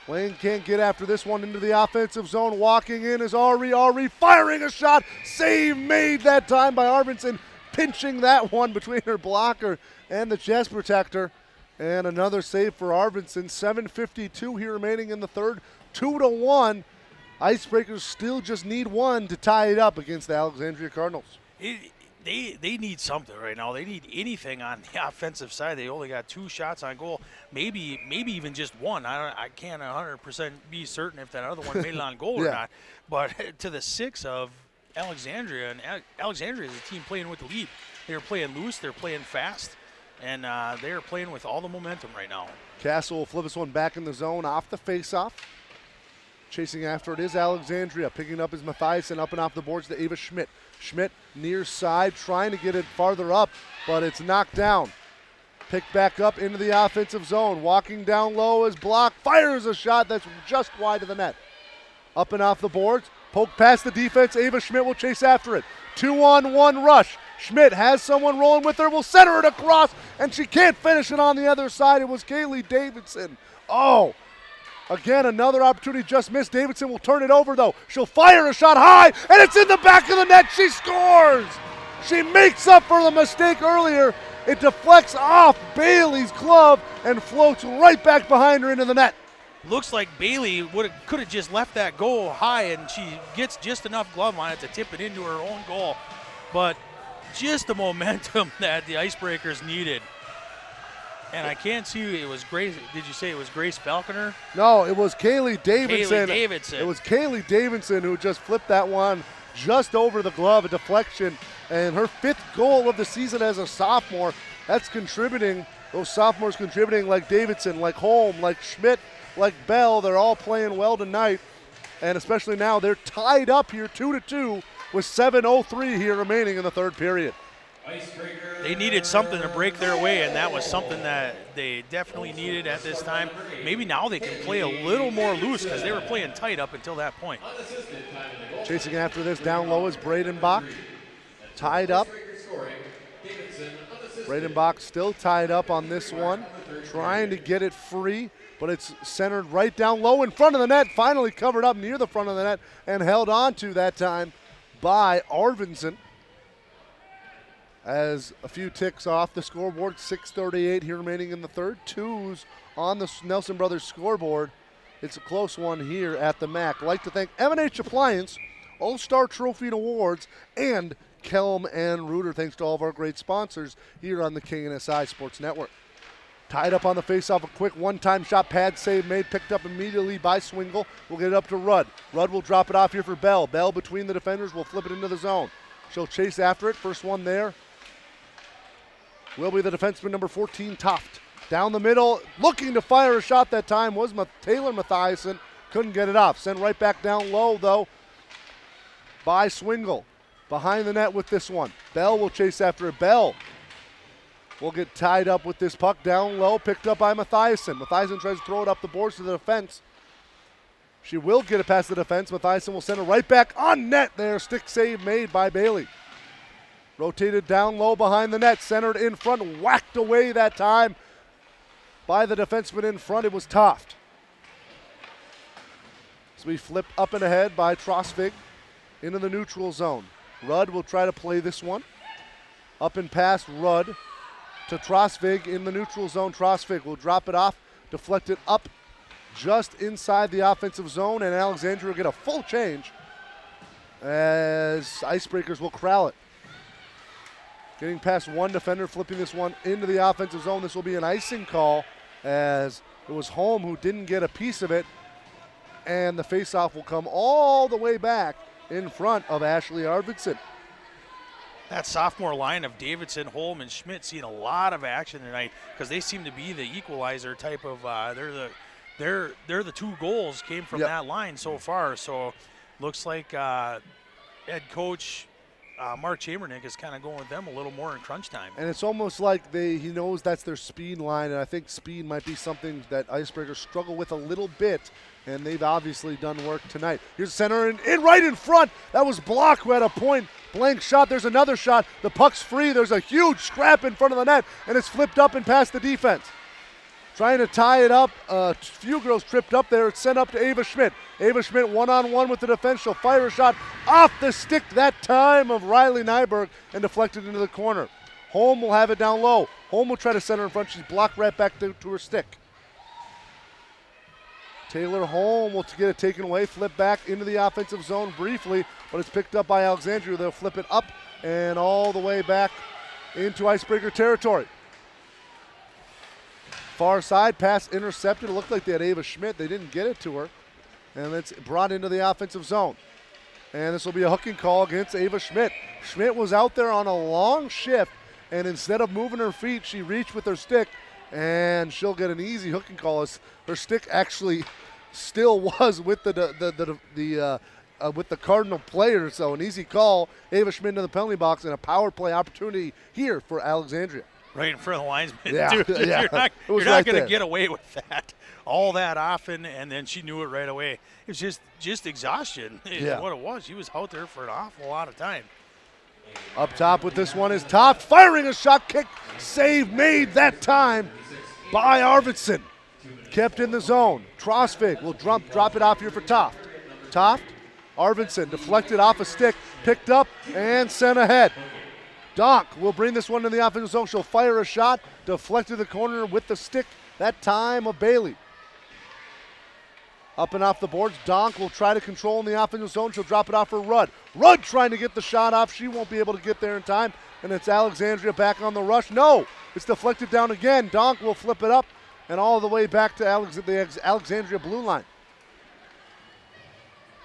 Lang can't get after this one into the offensive zone. Walking in is Ari. Ari firing a shot. Save made that time by Arvidsson, pinching that one between her blocker and the chest protector. And another save for Arvidsson. 7:52 here remaining in the third. 2-1. Icebreakers still just need one to tie it up against the Alexandria Cardinals. They need something right now. They need anything on the offensive side. They only got 2 shots on goal, maybe even just one. I can't 100% be certain if that other one made it on goal or not. But to the 6 of Alexandria, and Alexandria is a team playing with the lead. They're playing loose. They're playing fast. And they are playing with all the momentum right now. Castle will flip this one back in the zone off the faceoff. Chasing after it is Alexandria. Picking up is Mathiasen up and off the boards to Ava Schmidt. Schmidt near side trying to get it farther up, but it's knocked down. Picked back up into the offensive zone. Walking down low is blocked. Fires a shot that's just wide of the net. Up and off the boards. Poke past the defense. Ava Schmidt will chase after it. 2-on-1 rush. Schmidt has someone rolling with her, will center it across, and she can't finish it on the other side. It was Kaylee Davidson. Oh, again, another opportunity just missed. Davidson will turn it over, though. She'll fire a shot high, and it's in the back of the net. She scores. She makes up for the mistake earlier. It deflects off Bailey's glove and floats right back behind her into the net. Looks like Bailey could have just left that goal high, and she gets just enough glove on it to tip it into her own goal. But just the momentum that the Icebreakers needed. And I can't see it was Grace. Did you say it was Grace Falconer? No, it was Kaylee Davidson. Kaylee Davidson. It was Kaylee Davidson who just flipped that one just over the glove, a deflection. And her 5th goal of the season as a sophomore. That's contributing. Those sophomores contributing like Davidson, like Holm, like Schmidt, like Bell. They're all playing well tonight. And especially now, they're tied up here 2-2 with 7:03 here remaining in the third period. They needed something to break their way, and that was something that they definitely needed at this time. Maybe now they can play a little more loose because they were playing tight up until that point. Chasing after this down low is Bradenbach. Tied up. Bradenbach still tied up on this one. Trying to get it free, but it's centered right down low in front of the net. Finally covered up near the front of the net and held on to that time by Arvidsson. As a few ticks off the scoreboard, 6:38 here remaining in the third. 2s on the Nelson Brothers scoreboard. It's a close one here at the MAC. I'd like to thank M&H Appliance, All-Star Trophy and Awards, and Kelm and Reuter. Thanks to all of our great sponsors here on the KNSI Sports Network. Tied up on the faceoff, a quick one-time shot, pad save made, picked up immediately by Swingle. We'll get it up to Rudd. Rudd will drop it off here for Bell. Bell between the defenders will flip it into the zone. She'll chase after it. First one there will be the defenseman number 14, Toft. Down the middle, looking to fire a shot that time was Taylor Mathiasen. Couldn't get it off. Sent right back down low, though, by Swingle. Behind the net with this one. Bell will chase after it. Bell will get tied up with this puck down low, picked up by Mathiasen. Mathiasen tries to throw it up the boards to the defense. She will get it past the defense. Mathiasen will send it right back on net there. Stick save made by Bailey. Rotated down low behind the net, centered in front, whacked away that time by the defenseman in front. It was Toft. So we flip up and ahead by Trosvig into the neutral zone. Rudd will try to play this one. Up and past Rudd to Trosvig in the neutral zone. Trosvig will drop it off, deflect it up just inside the offensive zone, and Alexandria will get a full change as Icebreakers will corral it. Getting past one defender, flipping this one into the offensive zone. This will be an icing call as it was Holm who didn't get a piece of it. And the faceoff will come all the way back in front of Ashley Arvidsson. That sophomore line of Davidson, Holm, and Schmidt seeing a lot of action tonight because they seem to be the equalizer type of. They're the two goals came from that line so far. So looks like head coach Mark Chambernick is kind of going with them a little more in crunch time. And it's almost like he knows that's their speed line, and I think speed might be something that Icebreakers struggle with a little bit, and they've obviously done work tonight. Here's center in right in front. That was Block who had a point blank shot. There's another shot. The puck's free. There's a huge scrap in front of the net, and it's flipped up and past the defense. Trying to tie it up. A few girls tripped up there. It's sent up to Ava Schmidt. Ava Schmidt one-on-one with the defense. She'll fire a shot off the stick that time of Riley Nyberg and deflected into the corner. Holm will have it down low. Holm will try to center in front. She's blocked right back to her stick. Taylor Holm will get it taken away, flip back into the offensive zone briefly, but it's picked up by Alexandria. They'll flip it up and all the way back into Icebreaker territory. Far side, pass intercepted. It looked like they had Ava Schmidt. They didn't get it to her. And it's brought into the offensive zone. And this will be a hooking call against Ava Schmidt. Schmidt was out there on a long shift, and instead of moving her feet, she reached with her stick, and she'll get an easy hooking call as her stick actually still was with with the Cardinal player. So an easy call. Ava Schmidt into the penalty box and a power play opportunity here for Alexandria. Right in front of the linesman. Yeah, Dude, yeah. You're not going to get away with that all that often, and then she knew it right away. It was just exhaustion is what it was. She was out there for an awful lot of time. Up top with this one is Toft, firing a shot, kick, save made that time by Arvidsson. Kept in the zone. Trosvig will drop it off here for Toft. Toft, Arvidsson deflected off a stick, picked up, and sent ahead. Donk will bring this one to the offensive zone. She'll fire a shot, deflected the corner with the stick, that time of Bailey. Up and off the boards, Donk will try to control in the offensive zone. She'll drop it off for Rudd. Rudd trying to get the shot off. She won't be able to get there in time, and it's Alexandria back on the rush. No, it's deflected down again. Donk will flip it up and all the way back to the Alexandria blue line.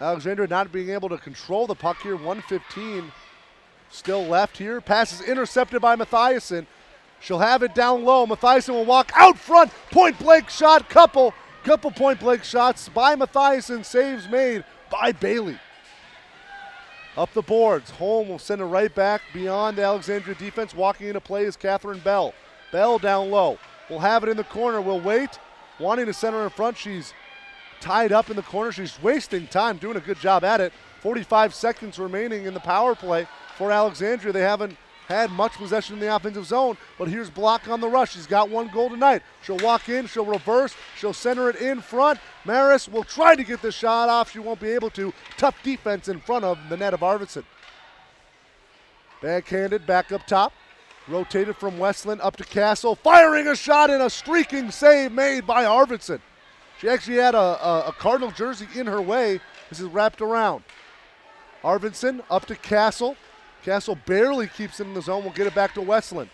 Alexandria not being able to control the puck here. 1:15 still left here. Pass is intercepted by Mathiasen. She'll have it down low. Mathiasen will walk out front. Point blank shot. Couple point blank shots by Mathiasen. Saves made by Bailey. Up the boards. Holm will send it right back beyond the Alexandria defense. Walking into play is Catherine Bell. Bell down low. We'll have it in the corner. We'll wait. Wanting to center in front. She's tied up in the corner. She's wasting time, doing a good job at it. 45 seconds remaining in the power play for Alexandria. They haven't had much possession in the offensive zone, but here's Block on the rush. She's got one goal tonight. She'll walk in, she'll reverse, she'll center it in front. Maris will try to get the shot off. She won't be able to. Tough defense in front of the net of Arvidsson. Backhanded, back up top. Rotated from Westland up to Castle. Firing a shot and a streaking save made by Arvidsson. She actually had a Cardinal jersey in her way. This is wrapped around. Arvidsson up to Castle. Castle barely keeps it in the zone. We'll get it back to Westland.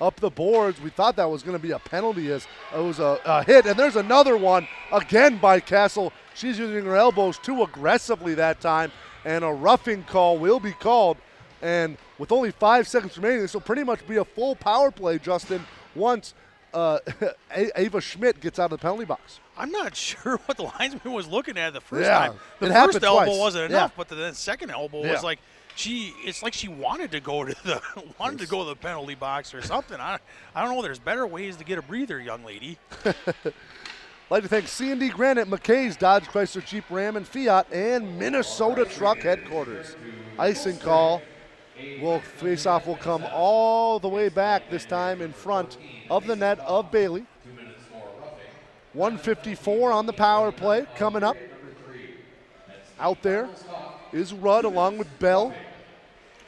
Up the boards. We thought that was going to be a penalty as it was a hit. And there's another one again by Castle. She's using her elbows too aggressively that time. And a roughing call will be called. And with only 5 seconds remaining, this will pretty much be a full power play, Justin, once Ava Schmidt gets out of the penalty box. I'm not sure what the linesman was looking at the first time. The it first elbow twice. wasn't enough, but the second elbow was like it's like she wanted to go to the penalty box or something. I don't know. There's better ways to get a breather, young lady. I'd like to thank C&D Granite, McKay's Dodge, Chrysler, Jeep, Ram, and Fiat, and Minnesota Truck Headquarters. Icing call. Face-off will come all the way back, this time in front of the net of Bailey. 1:54 on the power play coming up. Out there is Rudd along with Bell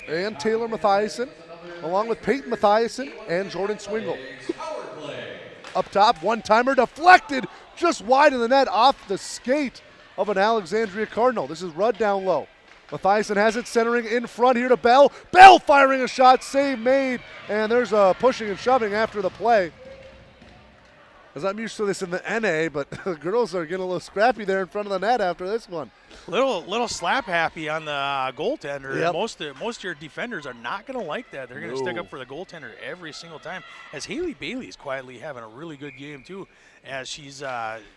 and Taylor Mathiasen, along with Peyton Mathiasen and Jordan Swingle. Up top, one-timer deflected just wide of the net off the skate of an Alexandria Cardinal. This is Rudd down low. Mathiasen has it centering in front here to Bell. Bell firing a shot, save made, and there's a pushing and shoving after the play. As I'm used to this in the NA, but the girls are getting a little scrappy there in front of the net after this one. Little slap happy on the goaltender. Yep. Most of your defenders are not going to like that. They're going to stick up for the goaltender every single time. As Haley Bailey's quietly having a really good game too, as she's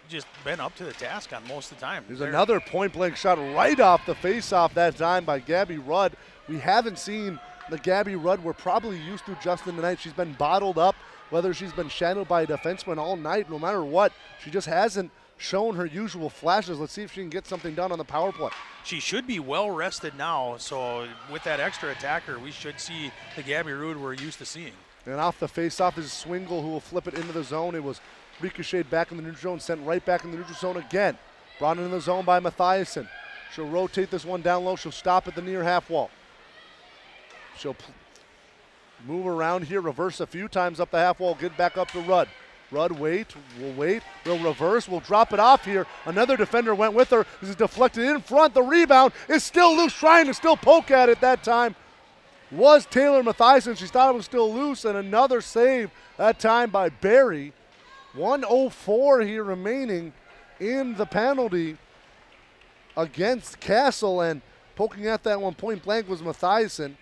just been up to the task on most of the time. There's another point-blank shot right off the face-off that time by Gabby Rudd. We haven't seen the Gabby Rudd we're probably used to, Justin, tonight. She's been bottled up, whether she's been shadowed by a defenseman all night, no matter what. She just hasn't shown her usual flashes. Let's see if she can get something done on the power play. She should be well rested now, so with that extra attacker, we should see the Gabby Rudd we're used to seeing. And off the face-off is Swingle, who will flip it into the zone. It was ricocheted back in the neutral zone, sent right back in the neutral zone again. Brought into the zone by Mathiasen. She'll rotate this one down low. She'll stop at the near half wall. She'll move around here, reverse a few times up the half wall, get back up to Rudd. Rudd wait, we'll reverse, we'll drop it off here. Another defender went with her. This is deflected in front. The rebound is still loose, trying to still poke at it that time. Was Taylor Mathiasen. She thought it was still loose, and another save that time by Barry. 1:04 here remaining in the penalty against Castle, and poking at that one point blank was Mathiasen.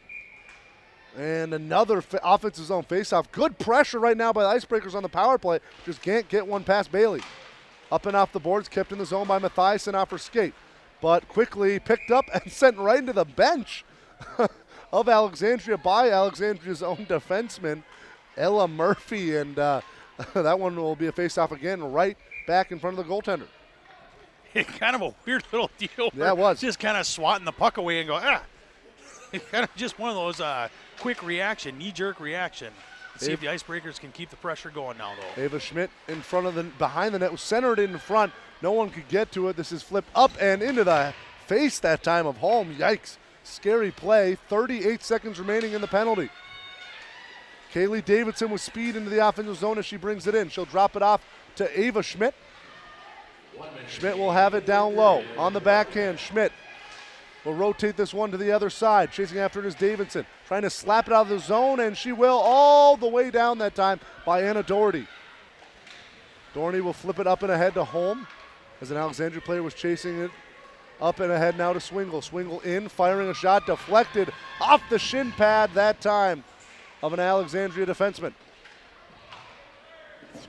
And another offensive zone faceoff. Good pressure right now by the Icebreakers on the power play. Just can't get one past Bailey. Up and off the boards, kept in the zone by Mathiasen off her skate. But quickly picked up and sent right into the bench of Alexandria by Alexandria's own defenseman, Ella Murphy. And that one will be a faceoff again, right back in front of the goaltender. Kind of a weird little deal. Yeah, it was. Just kind of swatting the puck away and go, kind of just one of those quick reaction, knee-jerk reaction. See if the Icebreakers can keep the pressure going now, though. Ava Schmidt in front of behind the net, was centered in front. No one could get to it. This is flipped up and into the face that time of Holm. Yikes. Scary play. 38 seconds remaining in the penalty. Kaylee Davidson with speed into the offensive zone as she brings it in. She'll drop it off to Ava Schmidt. Schmidt will have it down low on the backhand. Schmidt will rotate this one to the other side. Chasing after it is Davidson. Trying to slap it out of the zone, and she will all the way down that time by Anna Doherty. Doherty will flip it up and ahead to Holm as an Alexandria player was chasing it up and ahead now to Swingle. Swingle in, firing a shot, deflected off the shin pad that time of an Alexandria defenseman.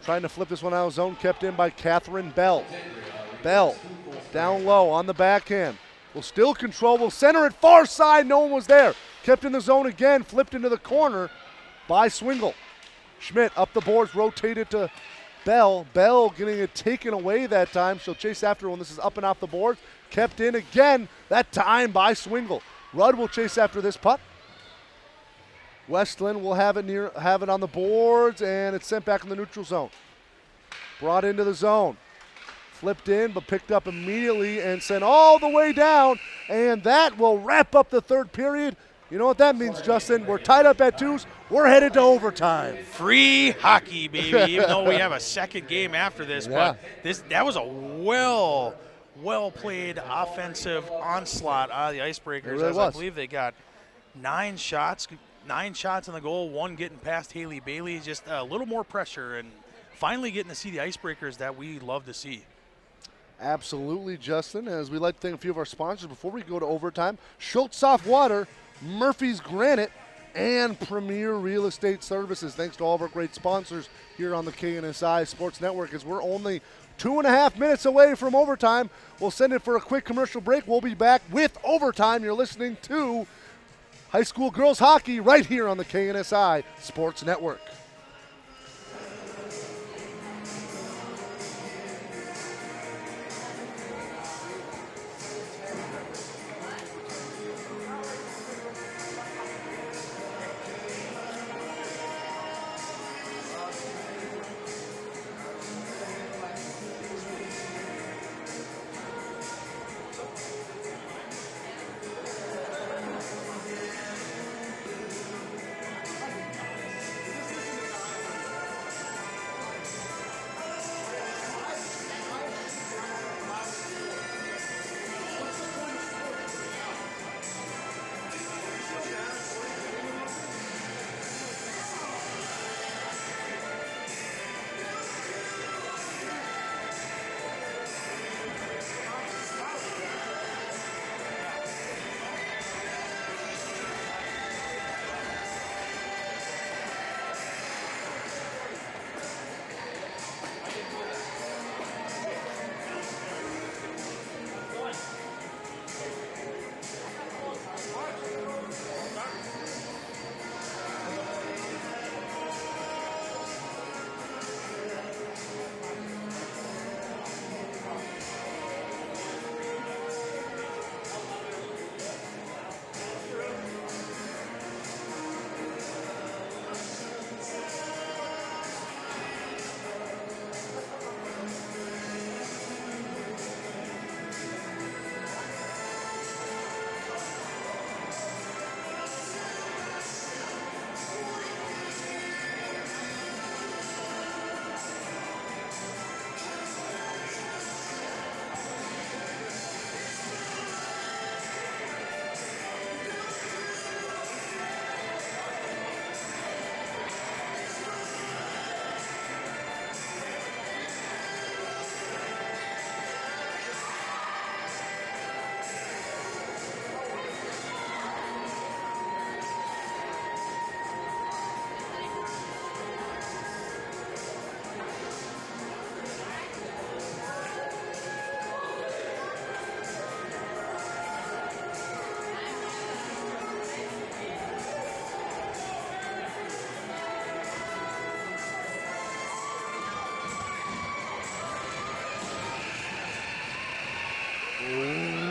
Trying to flip this one out of zone, kept in by Catherine Bell. Bell down low on the backhand. Will still control, will center it far side, no one was there. Kept in the zone again, flipped into the corner by Swingle. Schmidt up the boards, rotated to Bell. Bell getting it taken away that time. She'll chase after when this is up and off the board. Kept in again, that time by Swingle. Rudd will chase after this puck. Westland will have it on the boards, and it's sent back in the neutral zone. Brought into the zone. Flipped in, but picked up immediately and sent all the way down. And that will wrap up the third period. You know what that means, Justin? We're tied up at 2s. We're headed to overtime. Free hockey, baby, even though we have a second game after this. Yeah. But that was a well-played offensive onslaught out of the Icebreakers. It really as was. I believe they got 9 shots on the goal, 1 getting past Haley Bailey. Just a little more pressure and finally getting to see the Icebreakers that we love to see. Absolutely, Justin. As we like to thank a few of our sponsors before we go to overtime, Schultz Soft Water, Murphy's Granite, and Premier Real Estate Services. Thanks to all of our great sponsors here on the KNSI Sports Network. As we're only 2.5 minutes away from overtime, we'll send it for a quick commercial break. We'll be back with overtime. You're listening to high school girls hockey right here on the KNSI Sports Network.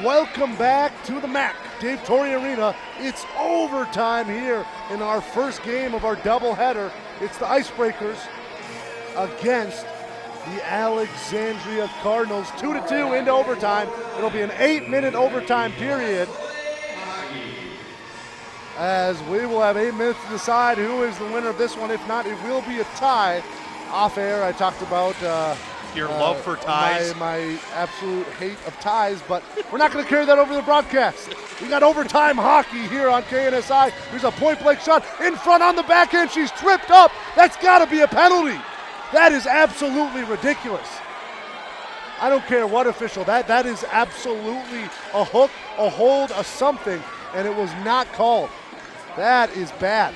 welcome back to the MAC, Dave Torrey Arena. It's overtime here in our first game of our doubleheader. It's the Icebreakers against the Alexandria Cardinals. 2-2 into overtime. It'll be an 8-minute overtime period, as we will have 8 minutes to decide who is the winner of this one. If not, it will be a tie. Off air, I talked about Your love for ties. My absolute hate of ties, but we're not going to carry that over the broadcast. We got overtime hockey here on KNSI. There's a point-blank shot in front on the backhand. She's tripped up. That's got to be a penalty. That is absolutely ridiculous. I don't care what official. That is absolutely a hook, a hold, a something, and it was not called. That is bad.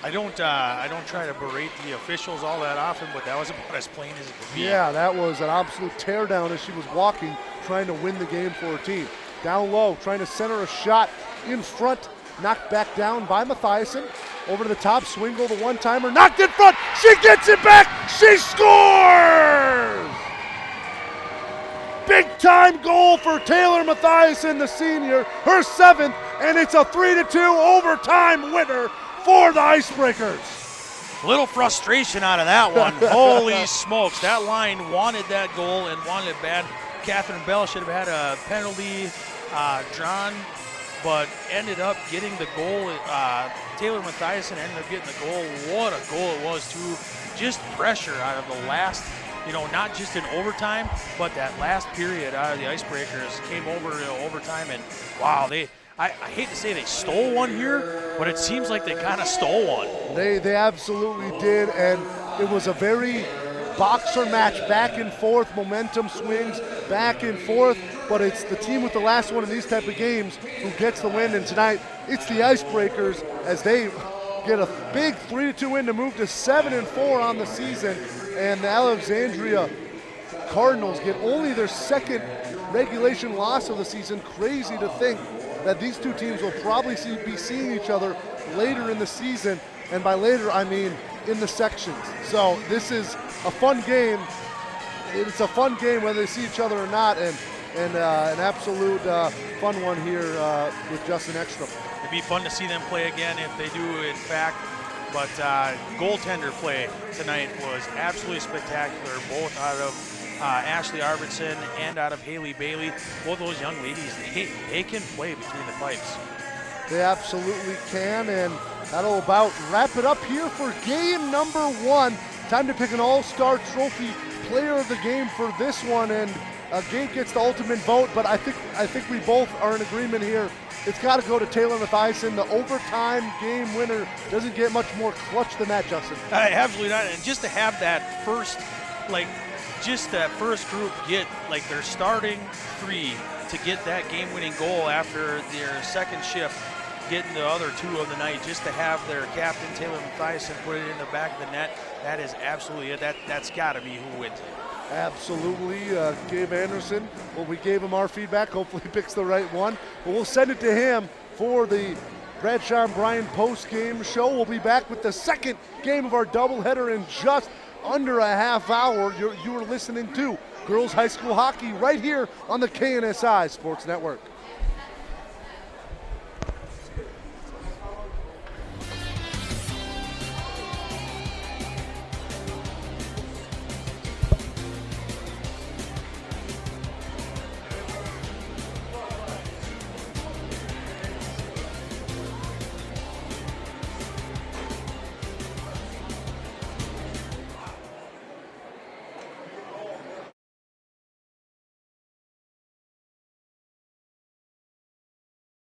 I don't try to berate the officials all that often, but that was about as plain as it could be. Yeah, that was an absolute teardown as she was walking, trying to win the game for her team. Down low, trying to center a shot in front, knocked back down by Mathiasen. Over to the top, Swingle, the one-timer, knocked in front. She gets it back. She scores! Big-time goal for Taylor Mathiasen, the senior, her 7th, and it's a 3-2 overtime winner for the Icebreakers. Little frustration out of that one. Holy smokes. That line wanted that goal and wanted it bad. Catherine Bell should have had a penalty drawn, but ended up getting the goal. Taylor Mathiasen ended up getting the goal. What a goal it was, too. Just pressure out of the last, not just in overtime, but that last period out of the Icebreakers came over to overtime, and wow, I hate to say they stole one here, but it seems like they kind of stole one. They absolutely did, and it was a very boxer match, back and forth, momentum swings, back and forth, but it's the team with the last one in these type of games who gets the win, and tonight it's the Icebreakers as they get a big 3-2 win to move to 7-4 on the season, and the Alexandria Cardinals get only their second regulation loss of the season. Crazy to think that these two teams will probably be seeing each other later in the season, and by later I mean in the sections. So this is a fun game. It's a fun game whether they see each other or not, and an absolute fun one here with Justin Ekstrom. It'd be fun to see them play again if they do, in fact. But goaltender play tonight was absolutely spectacular, both out of Ashley Arvidsson and out of Haley Bailey. Both those young ladies, they can play between the pipes. They absolutely can, and that'll about wrap it up here for game number 1. Time to pick an all-star trophy player of the game for this one, and Gabe gets the ultimate vote, but I think we both are in agreement here. It's got to go to Taylor Mathiasen. The overtime game winner doesn't get much more clutch than that, Justin. Absolutely not, and just to have that first, that first group get their starting 3 to get that game-winning goal after their second shift, getting the other 2 of the night, just to have their captain, Taylor Mathiasen, put it in the back of the net, that is absolutely it. That's got to be who wins it. Absolutely. Gabe Anderson, well, we gave him our feedback. Hopefully he picks the right one. But we'll send it to him for the Bradshaw and Bryan post-game show. We'll be back with the second game of our doubleheader in just under a half hour. You are listening to Girls High School Hockey right here on the KNSI Sports Network.